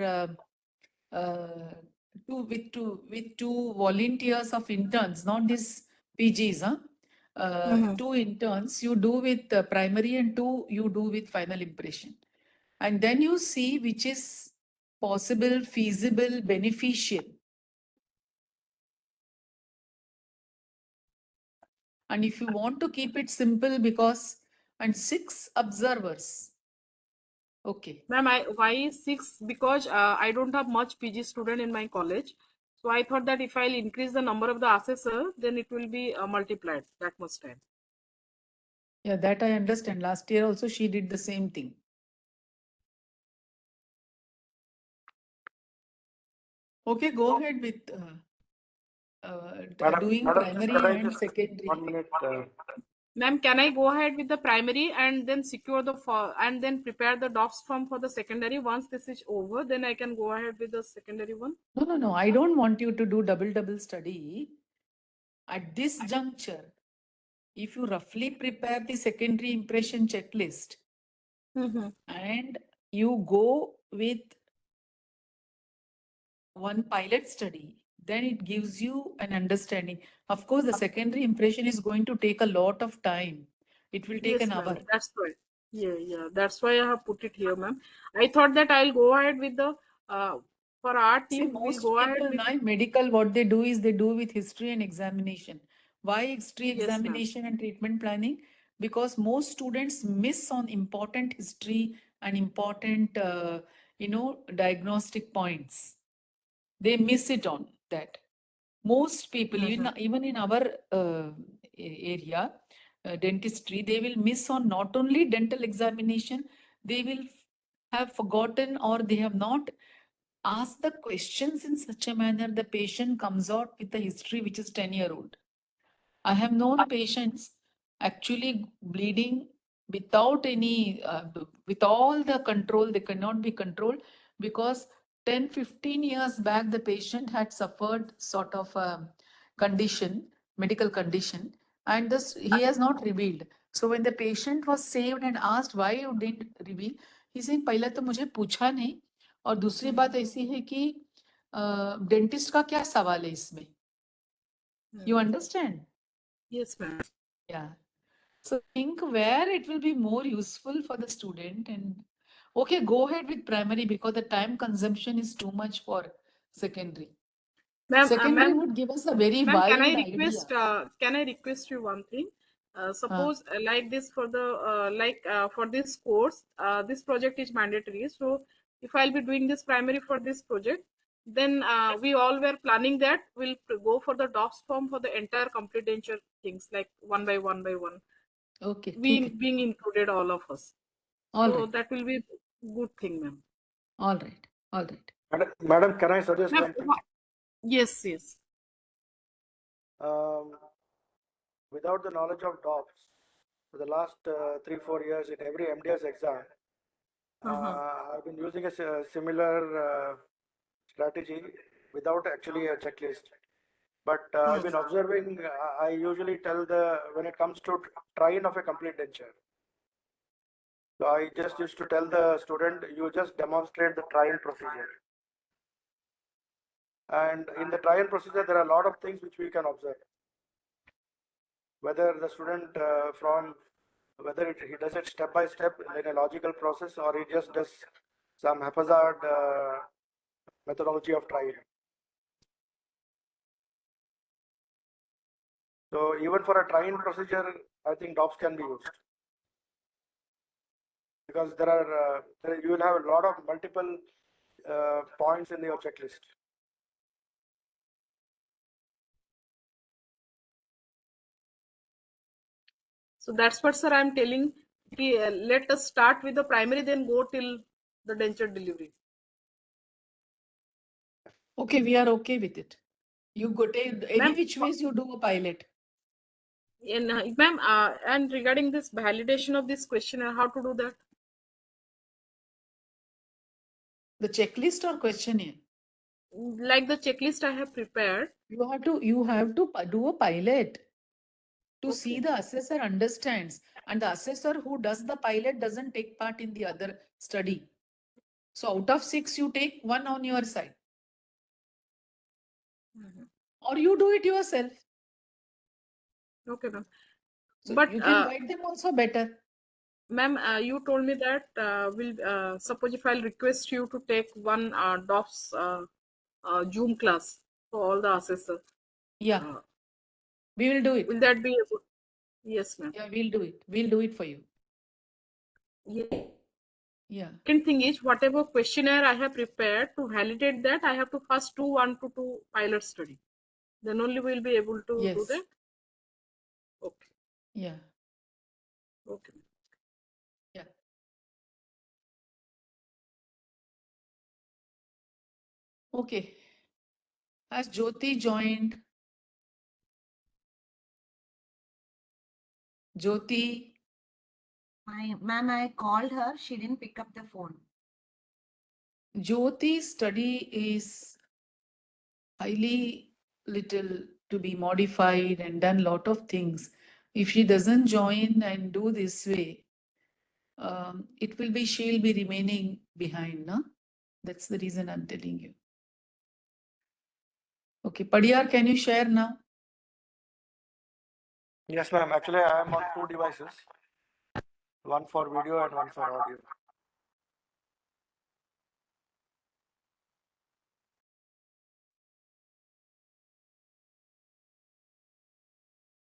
Speaker 1: with two volunteers of interns, not these PGs, huh? 2 interns you do with primary and 2 you do with final impression. And then you see which is possible, feasible, beneficial. And if you want to keep it simple, and 6 observers. Okay.
Speaker 6: Ma'am, why 6? Because I don't have much PG student in my college. So I thought that if I'll increase the number of the assessor, then it will be multiplied that much time.
Speaker 1: Yeah, that I understand. Last year also she did the same thing. Okay, go ahead with doing primary and secondary.
Speaker 10: 1 minute.
Speaker 6: Ma'am, can I go ahead with the primary and then secure and then prepare the DOFs form for the secondary? Once this is over, then I can go ahead with the secondary one?
Speaker 1: No. I don't want you to do double study. At this juncture, if you roughly prepare the secondary impression checklist and you go with one pilot study, then it gives you an understanding. Of course, the secondary impression is going to take a lot of time. It will take an hour.
Speaker 6: That's right. Yeah. That's why I have put it here, ma'am. I thought that I'll go ahead with the for our
Speaker 1: See,
Speaker 6: team, we'll
Speaker 1: most
Speaker 6: go ahead
Speaker 1: people
Speaker 6: with
Speaker 1: now in medical, what they do is they do with history and examination. Why history,
Speaker 6: Yes, ma'am.
Speaker 1: examination and treatment planning? Because most students miss on important history and important, diagnostic points. They miss it on that. Most people, even in our area, dentistry, they will miss on not only dental examination, they will have forgotten or they have not asked the questions in such a manner the patient comes out with a history which is 10-year-old. I have known patients actually bleeding without any, with all the control, they cannot be controlled because 10-15 years back, the patient had suffered sort of a condition, medical condition, and this he has not revealed. So when the patient was saved and asked why you didn't reveal, he saying पहला तो मुझे पूछा नहीं, और दूसरी बात ऐसी है कि डेंटिस्ट का क्या सवाल है इसमें? You understand?
Speaker 6: Yes, ma'am.
Speaker 1: Yeah. So think where it will be more useful for the student, and okay, go ahead with primary because the time consumption is too much for secondary.
Speaker 6: Ma'am,
Speaker 1: Secondary would give us a very
Speaker 6: ma'am,
Speaker 1: wide
Speaker 6: can I
Speaker 1: idea.
Speaker 6: request? Can I request you one thing? Suppose like this for the for this course, this project is mandatory. So if I'll be doing this primary for this project, then we all were planning that we'll go for the docs form for the entire complete denture things, like one by one by one.
Speaker 1: Okay.
Speaker 6: We being included, all of us.
Speaker 1: All
Speaker 6: So
Speaker 1: right.
Speaker 6: that will be a good thing, ma'am.
Speaker 1: All right. All right.
Speaker 10: Madam, can I suggest one thing?
Speaker 6: Yes, yes.
Speaker 10: Without the knowledge of DOPS, for the last 3-4 years in every MDS exam, I've been using a similar strategy without actually a checklist. But I've been observing, I usually tell when it comes to try-in of a complete denture. So I just used to tell the student, you just demonstrate the try-in procedure. And in the try-in procedure, there are a lot of things which we can observe. Whether the student whether he does it step by step in a logical process, or he just does some haphazard methodology of trying. So even for a trying procedure, I think DOPS can be used, because you will have a lot of multiple points in your checklist.
Speaker 6: So that's what, sir, I'm telling. Let us start with the primary, then go till the denture delivery.
Speaker 1: Okay, we are okay with it. You go take any which ways you do a pilot.
Speaker 6: And ma'am, and regarding this validation of this questionnaire, how to do that?
Speaker 1: The checklist or questionnaire?
Speaker 6: Like the checklist I have prepared.
Speaker 1: You have to do a pilot to see the assessor understands, and the assessor who does the pilot doesn't take part in the other study. So out of 6, you take 1 on your side. Or you do it yourself.
Speaker 6: Okay, ma'am.
Speaker 1: So
Speaker 6: But
Speaker 1: you can guide them also better.
Speaker 6: Ma'am, you told me that suppose if I'll request you to take one DOPS Zoom class for all the assessors.
Speaker 1: Yeah. We will do it.
Speaker 6: Will that be able? Yes, ma'am.
Speaker 1: Yeah, we'll do it. We'll do it for you.
Speaker 6: Yeah.
Speaker 1: Yeah.
Speaker 6: Second thing is, whatever questionnaire I have prepared, to validate that, I have to first do 1 to 2 pilot study. Then only we'll be able to do that. Okay.
Speaker 1: Yeah.
Speaker 6: Okay.
Speaker 1: Yeah. Okay. Has Jyoti joined? Jyoti?
Speaker 4: Ma'am, I called her. She didn't pick up the phone.
Speaker 1: Jyoti's study is highly little to be modified and done lot of things. If she doesn't join and do this way, she'll be remaining behind, no? That's the reason I'm telling you. Okay, Padiyar, can you share now?
Speaker 10: Yes, ma'am. Actually, I am on 2 devices, one for video and one for audio.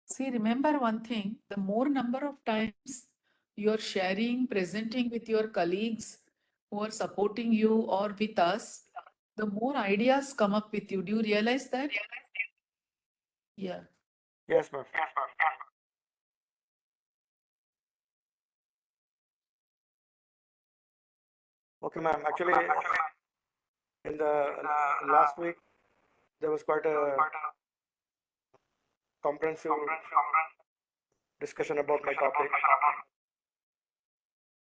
Speaker 1: See, remember one thing, the more number of times you're sharing, presenting with your colleagues who are supporting you or with us, the more ideas come up with you. Do you realize that? Yeah.
Speaker 10: Yes, ma'am. Okay, ma'am. Actually, in the last week, there was quite a comprehensive discussion about my topic.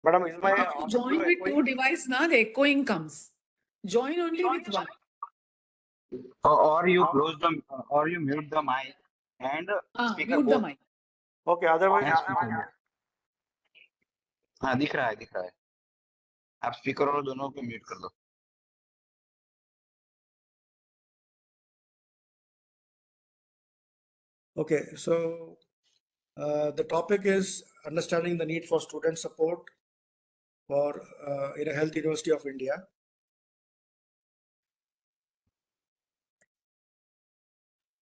Speaker 10: Madam, is my
Speaker 1: If you join with 2 devices, now the echoing comes. Join only with 1.
Speaker 5: Or you close the or you mute the mic and speaker
Speaker 1: Mute the
Speaker 5: both.
Speaker 1: mic.
Speaker 10: Okay, otherwise,
Speaker 5: हाँ दिख रहा है आप speaker और दोनों को mute कर दो.
Speaker 10: okay, so the topic is understanding the need for student support for in a health university of India.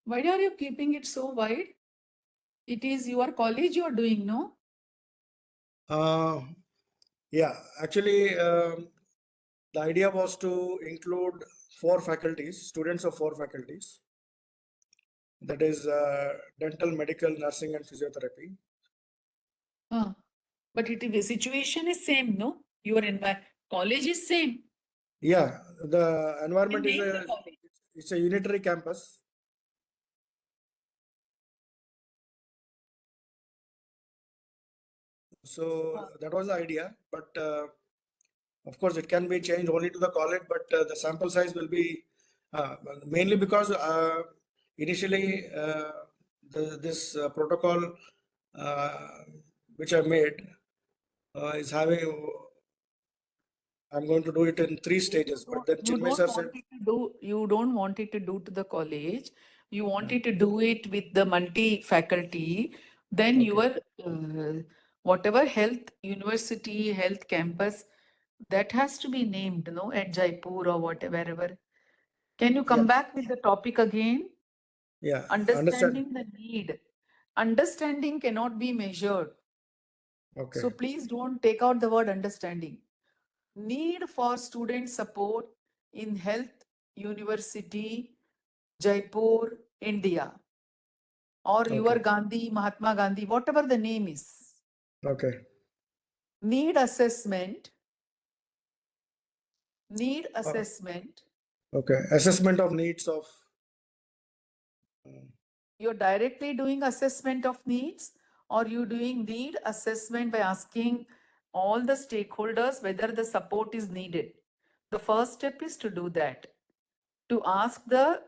Speaker 1: Why are you keeping it so wide? It is your college you are doing, no?
Speaker 10: Yeah, actually, the idea was to include 4 faculties, students of 4 faculties. That is dental, medical, nursing, and physiotherapy.
Speaker 1: But the situation is same, no? Your college is same.
Speaker 10: Yeah, the environment is
Speaker 1: Name the college.
Speaker 10: it's a unitary campus. So that was the idea, but of course it can be changed only to the college, but the sample size will be mainly because initially this protocol which I made is having. I'm going to do it in 3 stages, but then
Speaker 1: You
Speaker 10: Chinmay
Speaker 1: don't
Speaker 10: sir
Speaker 1: want
Speaker 10: said,
Speaker 1: it to do. You don't want it to do to the college. You wanted to do it with the multi-faculty. Then
Speaker 10: okay.
Speaker 1: your whatever health university, health campus, that has to be named, no, at Jaipur or whatever. Can you come
Speaker 10: Yeah.
Speaker 1: back with the topic again?
Speaker 10: Yeah,
Speaker 1: Understanding the need. Understanding cannot be measured.
Speaker 10: Okay.
Speaker 1: So please don't take out the word understanding. Need for student support in health university, Jaipur, India, or your Gandhi, Mahatma Gandhi, whatever the name is.
Speaker 10: Okay.
Speaker 1: Need assessment. Need assessment.
Speaker 10: Okay. Assessment of needs of.
Speaker 1: You're directly doing assessment of needs, or you doing need assessment by asking all the stakeholders whether the support is needed. The first step is to do that, to ask the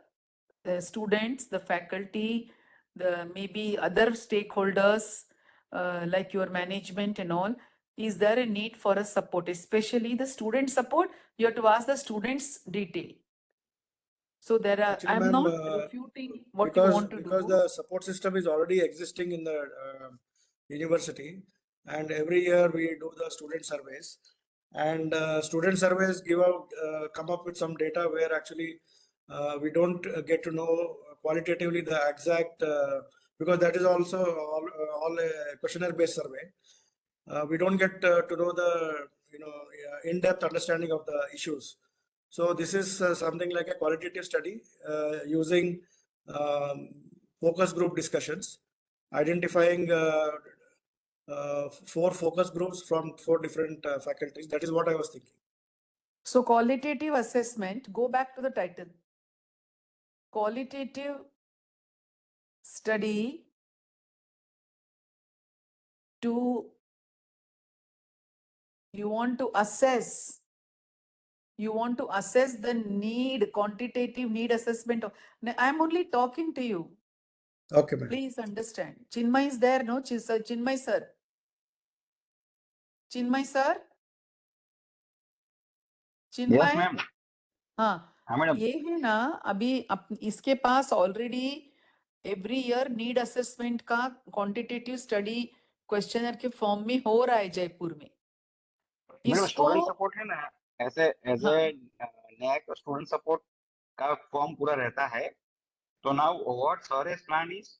Speaker 1: students, the faculty, the maybe other stakeholders like your management and all, is there a need for a support, especially the student support? You have to ask the students detail. So there are,
Speaker 10: Actually,
Speaker 1: I'm
Speaker 10: ma'am,
Speaker 1: not refuting what you want to
Speaker 10: because
Speaker 1: do.
Speaker 10: the support system is already existing in the university, and every year we do the student surveys, and student surveys give out come up with some data where actually we don't get to know qualitatively the exact because that is also all a questionnaire based survey. We don't get to know the in-depth understanding of the issues. So this is something like a qualitative study using focus group discussions, identifying 4 focus groups from 4 different faculties. That is what I was thinking.
Speaker 1: So qualitative assessment, go back to the title. Qualitative study to, you want to assess the need, quantitative need assessment. I'm only talking to you.
Speaker 10: Okay, ma'am.
Speaker 1: Please understand. Chinmay is there, no? Chinmay sir. Chinmay sir? Chinmay?
Speaker 5: Yes, ma'am.
Speaker 1: हाँ,
Speaker 5: madam.
Speaker 1: ये है ना, अभी इसके पास already every year need assessment का quantitative study questionnaire के form में हो रहा है जयपुर में.
Speaker 5: मैडम स्टूडेंट सपोर्ट है ना, ऐसे as a NAAC student support का फॉर्म पूरा रहता है. तो now what sir is plan is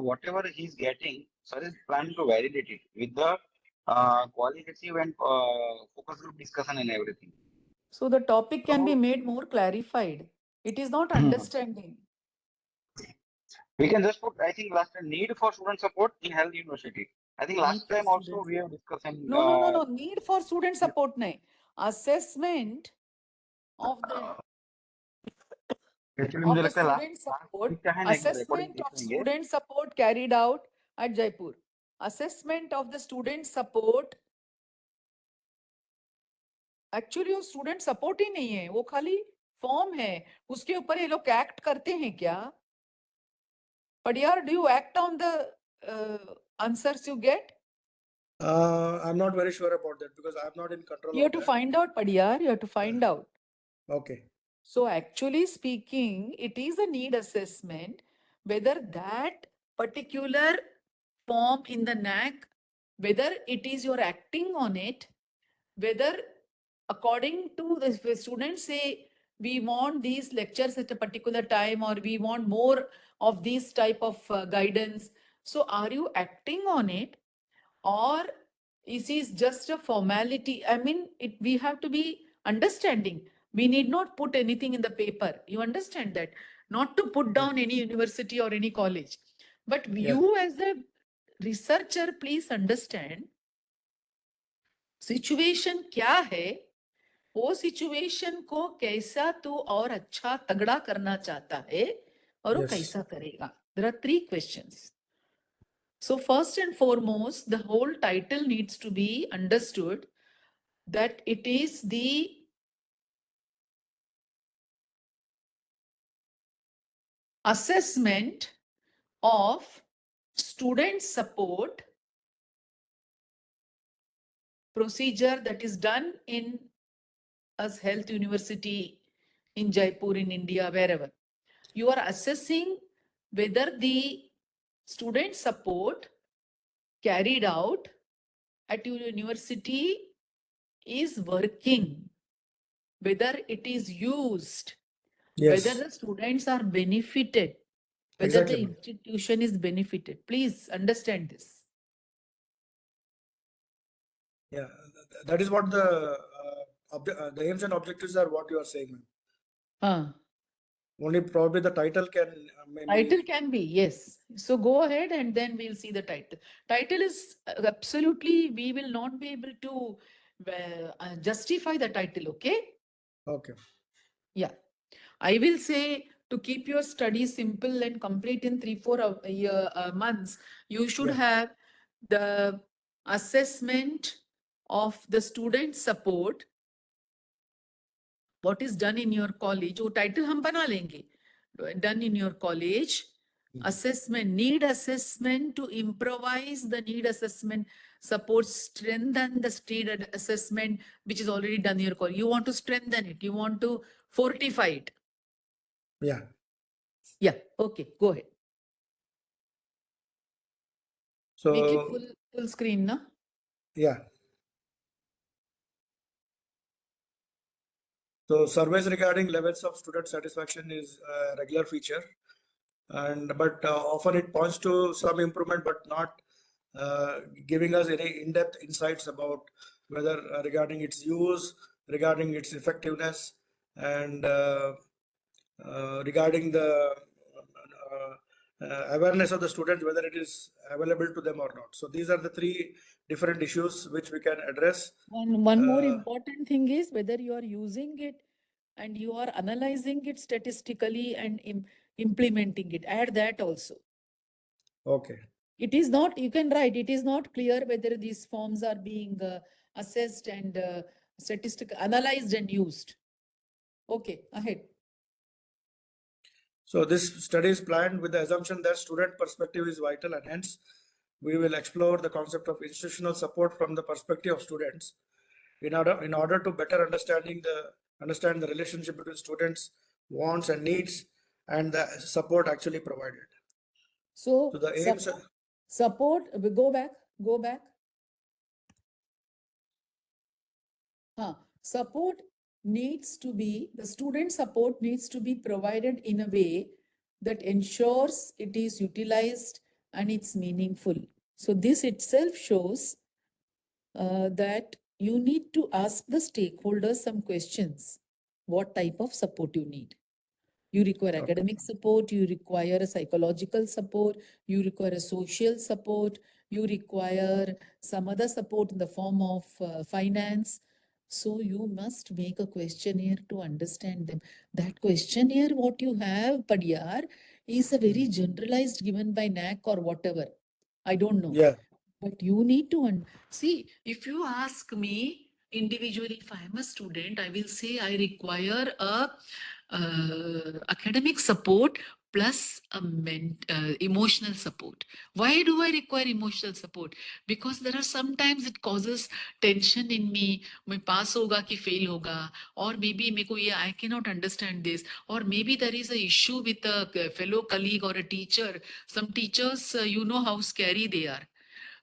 Speaker 5: whatever he is getting, sir is planning to validate it with the qualitative and focus group discussion and everything.
Speaker 1: So the topic can be made more clarified. It is not understanding.
Speaker 5: We can just put, I think last time, need for student support in health university. I think last time also we have discussed.
Speaker 1: No. Need for student support nahi. Assessment of the student support. Assessment of student support carried out at Jaipur. Assessment of the student support. Actually वो student support ही नहीं है, वो खाली form है. उसके ऊपर ये लोग एक्ट करते हैं क्या? But यार, do you act on the answers you get?
Speaker 10: I'm not very sure about that because I'm not in control
Speaker 1: You have
Speaker 10: of
Speaker 1: to
Speaker 10: that.
Speaker 1: find out, Padiyar. You have to find out.
Speaker 10: Okay.
Speaker 1: So actually speaking, it is a need assessment whether that particular form in the NAC, whether it is you're acting on it, whether according to the students say we want these lectures at a particular time or we want more of this type of guidance. So are you acting on it or is it just a formality? I mean, we have to be understanding. We need not put anything in the paper. You understand that? Not to put down any university or any college. But you as a researcher, please understand situation क्या है, वो situation को कैसा तू और अच्छा तगड़ा करना चाहता है और वो कैसा करेगा. There are 3 questions. So first and foremost, the whole title needs to be understood that it is the assessment of student support procedure that is done in as health university in Jaipur, in India, wherever. You are assessing whether the student support carried out at your university is working, whether it is used, whether the students are benefited, whether the institution is benefited. Please understand this.
Speaker 10: Yeah, that is what the aims and objectives are what you are saying, ma'am. Only probably the title can
Speaker 1: Title can be, yes. So go ahead and then we'll see the title. Title is absolutely, we will not be able to justify the title, okay?
Speaker 10: Okay.
Speaker 1: Yeah. I will say to keep your study simple and complete in 3-4 months, you should have the assessment of the student support, what is done in your college. वो title हम बना लेंगे. Done in your college, assessment, need assessment to improvise the need assessment, support, strengthen the need assessment, which is already done in your college. You want to strengthen it. You want to fortify it.
Speaker 10: Yeah.
Speaker 1: Yeah. Okay. Go ahead.
Speaker 10: So
Speaker 1: make it full screen, na?
Speaker 10: Yeah. So surveys regarding levels of student satisfaction is a regular feature, but often it points to some improvement, but not giving us any in-depth insights about whether regarding its use, regarding its effectiveness, and regarding the awareness of the students, whether it is available to them or not. So these are the 3 different issues which we can address.
Speaker 1: One more important thing is whether you are using it and you are analyzing it statistically and implementing it. Add that also.
Speaker 10: Okay.
Speaker 1: It is not, you can write, it is not clear whether these forms are being assessed and analyzed and used. Okay, ahead.
Speaker 10: So this study is planned with the assumption that student perspective is vital, and hence we will explore the concept of institutional support from the perspective of students in order to better understand the relationship between students' wants and needs and the support actually provided.
Speaker 1: So
Speaker 10: the aims
Speaker 1: support, go back. Support needs to be, the student support needs to be provided in a way that ensures it is utilized and it's meaningful. So this itself shows that you need to ask the stakeholders some questions. What type of support you need? You require academic support, you require a psychological support, you require a social support, you require some other support in the form of finance. So you must make a questionnaire to understand them. That questionnaire, what you have, Padiyar, is a very generalized given by NAC or whatever. I don't know.
Speaker 10: Yeah.
Speaker 1: But you need to see, if you ask me individually, if I am a student, I will say I require a academic support plus emotional support. Why do I require emotional support? Because there are sometimes it causes tension in me. मैं pass होगा कि fail होगा, or maybe मेरे को ये I cannot understand this, or maybe there is a issue with a fellow colleague or a teacher. Some teachers, you know how scary they are.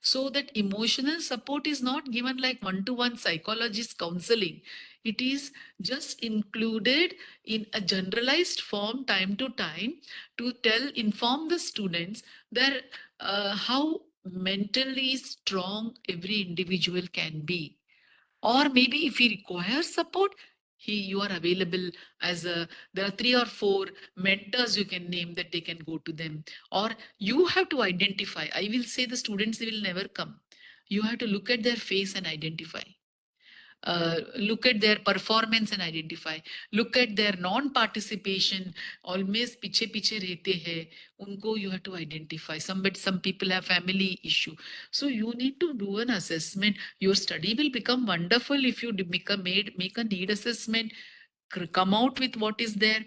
Speaker 1: So that emotional support is not given like one-to-one psychologist counseling. It is just included in a generalized form time to time to inform the students that how mentally strong every individual can be. Or maybe if he requires support, you are available as there are 3 or 4 mentors you can name that they can go to them. Or you have to identify. I will say the students will never come. You have to look at their face and identify. Look at their performance and identify. Look at their non-participation. Always piche piche rehte hai. Unko you have to identify. Some people have family issue. So you need to do an assessment. Your study will become wonderful if you make a need assessment. Come out with what is there.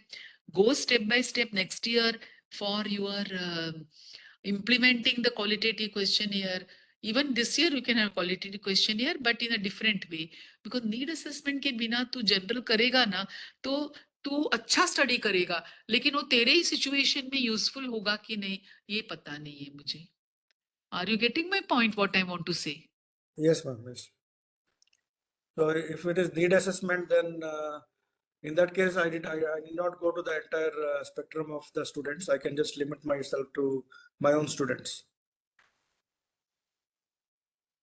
Speaker 1: Go step by step next year for your implementing the qualitative questionnaire. Even this year you can have qualitative questionnaire, but in a different way. Because need assessment के बिना तू general करेगा ना तो तू अच्छा study करेगा, लेकिन वो तेरे ही सिचुएशन में यूजफुल होगा कि नहीं ये पता नहीं है मुझे. Are you getting my point? What I want to say?
Speaker 10: Yes, ma'am. Yes. So if it is need assessment, then in that case, I did not go to the entire spectrum of the students. I can just limit myself to my own students.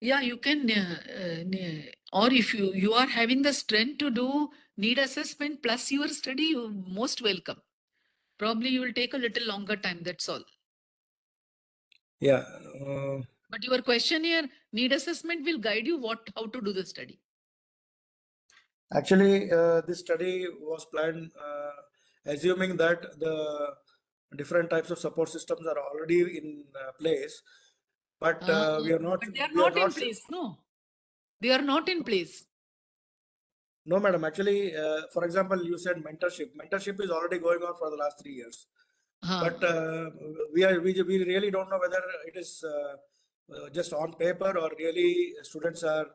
Speaker 1: Yeah, you can, or if you are having the strength to do need assessment plus your study, you're most welcome. Probably you will take a little longer time, that's all.
Speaker 10: Yeah.
Speaker 1: But your questionnaire need assessment will guide you how to do the study.
Speaker 10: Actually, this study was planned assuming that the different types of support systems are already in place, but we are not.
Speaker 1: But they are not in place, no. They are not in place.
Speaker 10: No, madam. Actually, for example, you said mentorship. Mentorship is already going on for the last 3 years. But we really don't know whether it is just on paper or really students are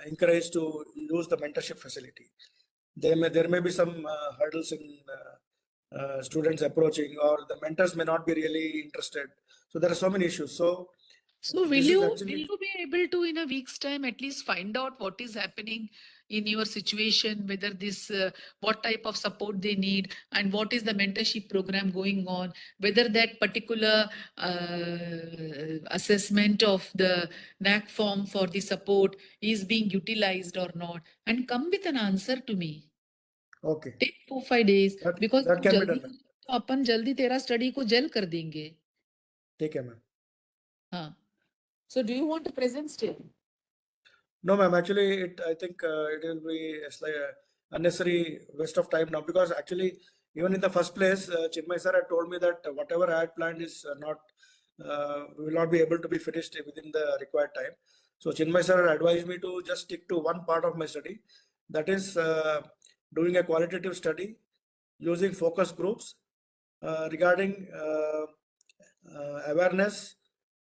Speaker 10: encouraged to use the mentorship facility. There may be some hurdles in students approaching, or the mentors may not be really interested. So there are so many issues. So
Speaker 1: will you be able to in a week's time at least find out what is happening in your situation, whether this what type of support they need and what is the mentorship program going on, whether that particular assessment of the NAC form for the support is being utilized or not, and come with an answer to me.
Speaker 10: Okay.
Speaker 1: Take 4-5 days because
Speaker 10: that can be done.
Speaker 1: अपन जल्दी तेरा study को jail कर देंगे.
Speaker 10: ठीक है ma'am.
Speaker 1: हाँ. So do you want to present still?
Speaker 10: No, ma'am. Actually, I think it will be like unnecessary waste of time now, because actually, even in the first place, Chinmay sir had told me that whatever I had planned is will not be able to be finished within the required time. So Chinmay sir advised me to just stick to one part of my study, that is doing a qualitative study using focus groups regarding awareness,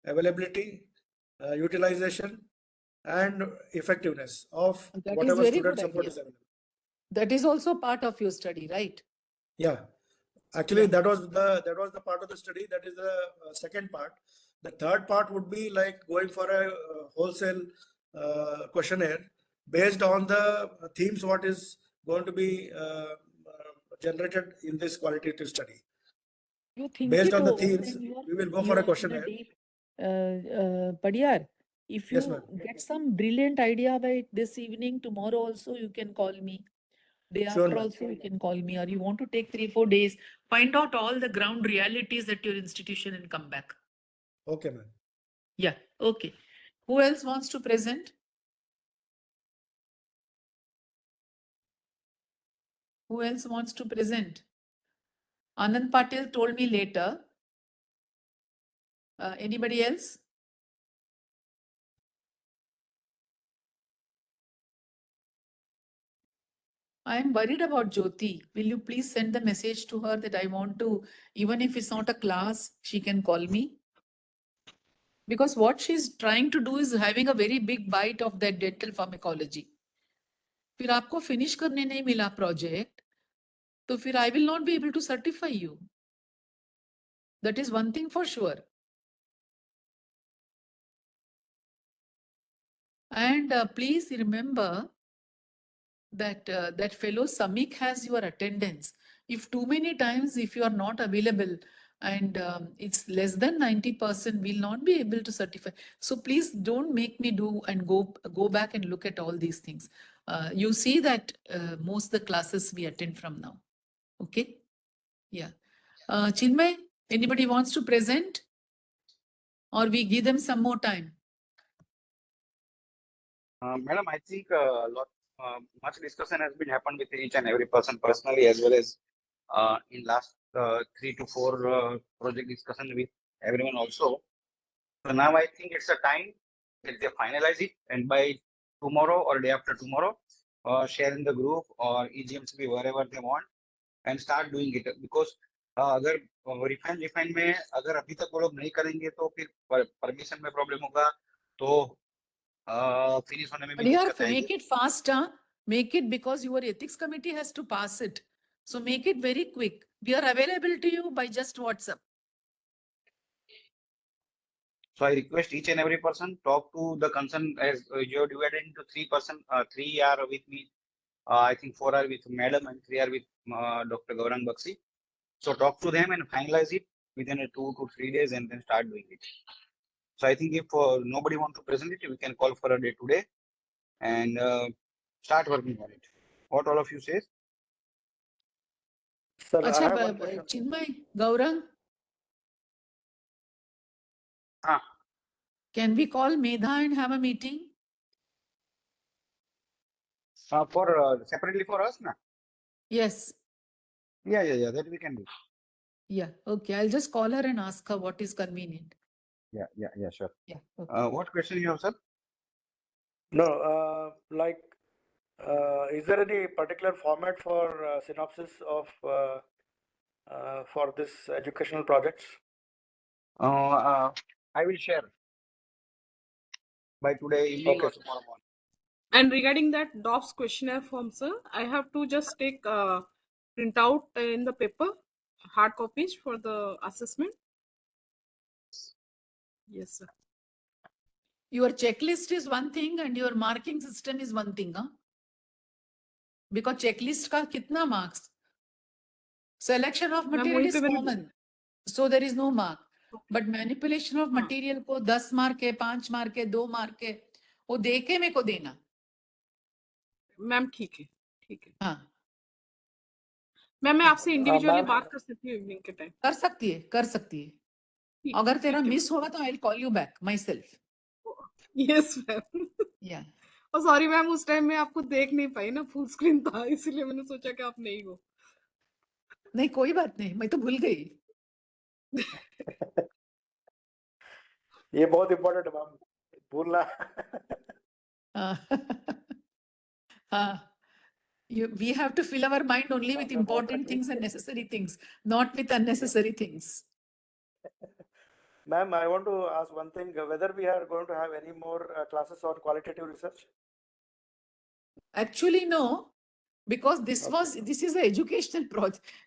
Speaker 10: availability, utilization, and effectiveness of whatever student support is available.
Speaker 1: That is also part of your study, right?
Speaker 10: Yeah, actually, that was the part of the study. That is the second part. The third part would be like going for a wholesale questionnaire based on the themes what is going to be generated in this qualitative study.
Speaker 1: You think
Speaker 10: based on the themes, we will go for a questionnaire.
Speaker 1: Padiyar, if you
Speaker 10: Yes, ma'am.
Speaker 1: get some brilliant idea by this evening, tomorrow also you can call me. Day
Speaker 10: Sure,
Speaker 1: after
Speaker 10: ma'am.
Speaker 1: also you can call me, or you want to take 3-4 days, find out all the ground realities at your institution and come back.
Speaker 10: Okay, ma'am.
Speaker 1: Yeah, okay. Who else wants to present? Who else wants to present? Anand Patil told me later. Anybody else? I am worried about Jyoti. Will you please send the message to her that I want to, even if it's not a class, she can call me? Because what she's trying to do is having a very big bite of that dental pharmacology. फिर आपको finish करने नहीं मिला project, तो फिर I will not be able to certify you. That is one thing for sure. And please remember that that fellow Samik has your attendance. If too many times, if you are not available and it's less than 90%, we'll not be able to certify. So please don't make me do and go back and look at all these things. You see that most the classes we attend from now. Okay? Yeah. Chinmay, anybody wants to present? Or we give them some more time?
Speaker 5: Madam, I think much discussion has been happened with each and every person personally, as well as in last 3 to 4 project discussion with everyone also. So now I think it's a time that they finalize it, and by tomorrow or day after tomorrow, share in the group or EGMCB wherever they want and start doing it. Because अगर refine में अगर अभी तक वो लोग नहीं करेंगे तो फिर परमिशन में प्रॉब्लम होगा, तो फिनिश होने में भी दिक्कत आएगी.
Speaker 1: Make it fast, huh? Make it, because your ethics committee has to pass it. So make it very quick. We are available to you by just WhatsApp.
Speaker 5: So I request each and every person talk to the concern, as you are divided into 3 person. 3 are with me. I think 4 are with Madam and 3 are with Dr. Gaurang Baxi. So talk to them and finalize it within 2 to 3 days and then start doing it. So I think if nobody wants to present it, we can call for a day today and start working on it. What all of you say?
Speaker 10: Sir, I
Speaker 1: Acha,
Speaker 10: have one question.
Speaker 1: Chinmay, Gaurang,
Speaker 5: Ah,
Speaker 1: can we call Medha and have a meeting?
Speaker 5: for separately for us, na?
Speaker 1: Yes.
Speaker 5: Yeah, that we can do.
Speaker 1: Yeah. Okay. I'll just call her and ask her what is convenient.
Speaker 5: Yeah, sure.
Speaker 1: Yeah. Okay.
Speaker 5: What question you have, sir?
Speaker 10: No, is there any particular format for synopsis of for this educational projects?
Speaker 5: I will share by today evening or tomorrow morning.
Speaker 6: And regarding that DOPS questionnaire form, sir, I have to just take print out in the paper, hard copies for the assessment. Yes, sir.
Speaker 1: Your checklist is one thing and your marking system is one thing, huh? Because checklist ka kitna marks? Selection of material is common, so there is no mark. But manipulation of material को 10 mark है, 5 mark है, 2 mark है, वो देके मेरे को देना.
Speaker 6: Ma'am ठीक है.
Speaker 1: हाँ.
Speaker 6: मैम मैं आपसे इंडिविजुअली
Speaker 10: मैम,
Speaker 6: बात कर सकती हूँ इवनिंग के टाइम.
Speaker 1: कर सकती है. अगर तेरा मिस होगा तो I'll call you back myself.
Speaker 6: Yes, ma'am.
Speaker 1: Yeah.
Speaker 6: और सॉरी मैम, उस टाइम में आपको देख नहीं पाई ना, फुल स्क्रीन था, इसलिए मैंने सोचा कि आप नहीं हो.
Speaker 1: नहीं, कोई बात नहीं, मैं तो भूल गई.
Speaker 10: ये बहुत इम्पोर्टेंट है मैम, भूलना.
Speaker 1: We have to fill our mind only with important things and necessary things, not with unnecessary things.
Speaker 10: Ma'am, I want to ask one thing, whether we are going to have any more classes on qualitative research?
Speaker 1: Actually, no, because this is an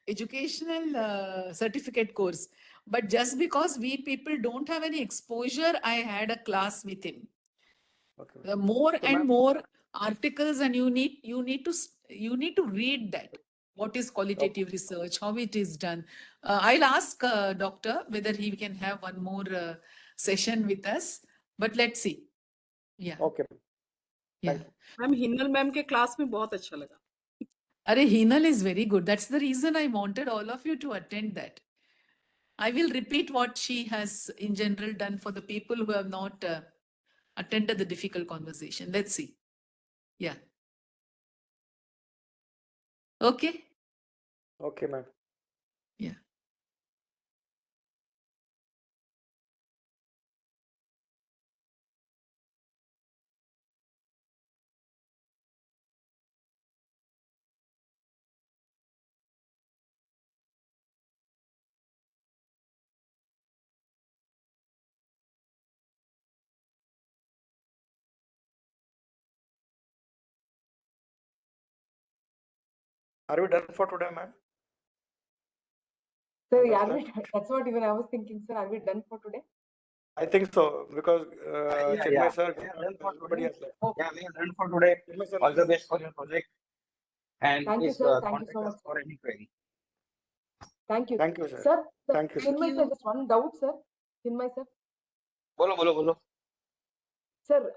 Speaker 1: educational certificate course. But just because we people don't have any exposure, I had a class with him.
Speaker 10: Okay.
Speaker 1: More
Speaker 10: So,
Speaker 1: and
Speaker 10: ma'am,
Speaker 1: more articles, and you need to read that. What is qualitative research? How it is done? I'll ask doctor whether he can have one more session with us. But let's see. Yeah.
Speaker 10: Okay.
Speaker 1: Yeah.
Speaker 6: Ma'am हिन्नल ma'am के class में बहुत अच्छा लगा.
Speaker 1: Are Hinal is very good. That's the reason I wanted all of you to attend that. I will repeat what she has in general done for the people who have not attended the difficult conversation. Let's see. Yeah. Okay.
Speaker 10: Okay, ma'am.
Speaker 1: Yeah.
Speaker 10: Are we done for today, ma'am?
Speaker 11: Sir, that's what even I was thinking, sir. Are we done for today?
Speaker 10: I think so, because Chinmay sir,
Speaker 5: we are done for
Speaker 10: everybody
Speaker 5: today.
Speaker 10: has left.
Speaker 11: Okay.
Speaker 5: Yeah, we are done for today.
Speaker 10: Chinmay sir,
Speaker 5: All the best for your project. And
Speaker 11: Thank you,
Speaker 5: please
Speaker 11: sir. Thank you
Speaker 5: contact
Speaker 11: so much,
Speaker 5: us for any query.
Speaker 11: Thank you.
Speaker 10: Thank you, sir.
Speaker 11: Sir,
Speaker 10: Thank you, sir.
Speaker 11: Chinmay sir, just one doubt, sir. Chinmay sir.
Speaker 5: Bolo.
Speaker 11: Sir,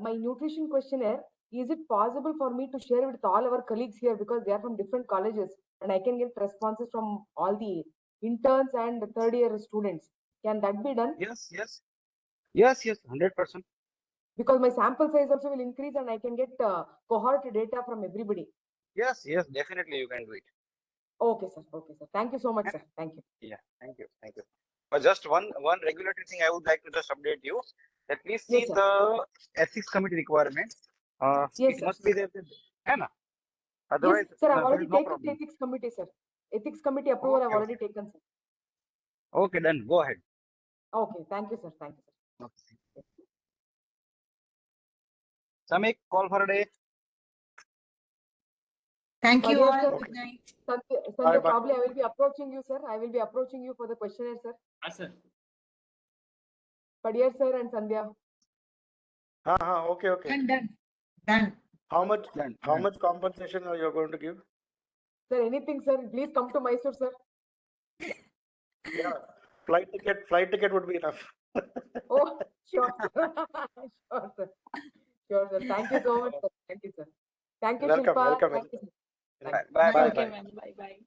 Speaker 11: my nutrition questionnaire, is it possible for me to share with all our colleagues here because they are from different colleges and I can get responses from all the interns and third year students? Can that be done?
Speaker 5: Yes, 100%.
Speaker 11: Because my sample size also will increase and I can get cohort data from everybody.
Speaker 5: Yes, definitely you can do it.
Speaker 11: Okay, sir. Thank you so much, sir. Thank you.
Speaker 5: Yeah, thank you. But just one regulatory thing I would like to just update you, that please see
Speaker 11: Yes, sir.
Speaker 5: the ethics committee requirements.
Speaker 11: Yes,
Speaker 5: It
Speaker 11: sir.
Speaker 5: must be there. Hai na?
Speaker 11: Yes,
Speaker 5: Otherwise,
Speaker 11: sir. I've
Speaker 5: there
Speaker 11: already
Speaker 5: is no
Speaker 11: taken the
Speaker 5: problem.
Speaker 11: ethics committee, sir. Ethics committee approval I've
Speaker 5: Okay,
Speaker 11: already taken, sir.
Speaker 5: Okay, done. Go ahead.
Speaker 11: Okay, thank you, sir.
Speaker 5: Okay. Samik, call for a day.
Speaker 4: Thank you
Speaker 11: Yes,
Speaker 4: all.
Speaker 11: sir.
Speaker 4: Good night.
Speaker 11: Sunday,
Speaker 10: Bye.
Speaker 11: probably I will be approaching you, sir. I will be approaching you for the questionnaire, sir.
Speaker 8: Sir.
Speaker 11: Padiyar, sir, and Sandhya.
Speaker 10: Okay.
Speaker 4: Done.
Speaker 10: How much
Speaker 5: Done.
Speaker 10: compensation are you going to give?
Speaker 11: Sir, anything, sir. Please come to Mysore, sir.
Speaker 10: Yeah, flight ticket would be enough.
Speaker 11: Oh, sure. Sure, sir. Thank you so much, sir. Thank you, sir. Thank you,
Speaker 10: Welcome.
Speaker 11: Shilpa. Thank you, sir.
Speaker 5: Bye.
Speaker 4: Okay, ma'am. Bye.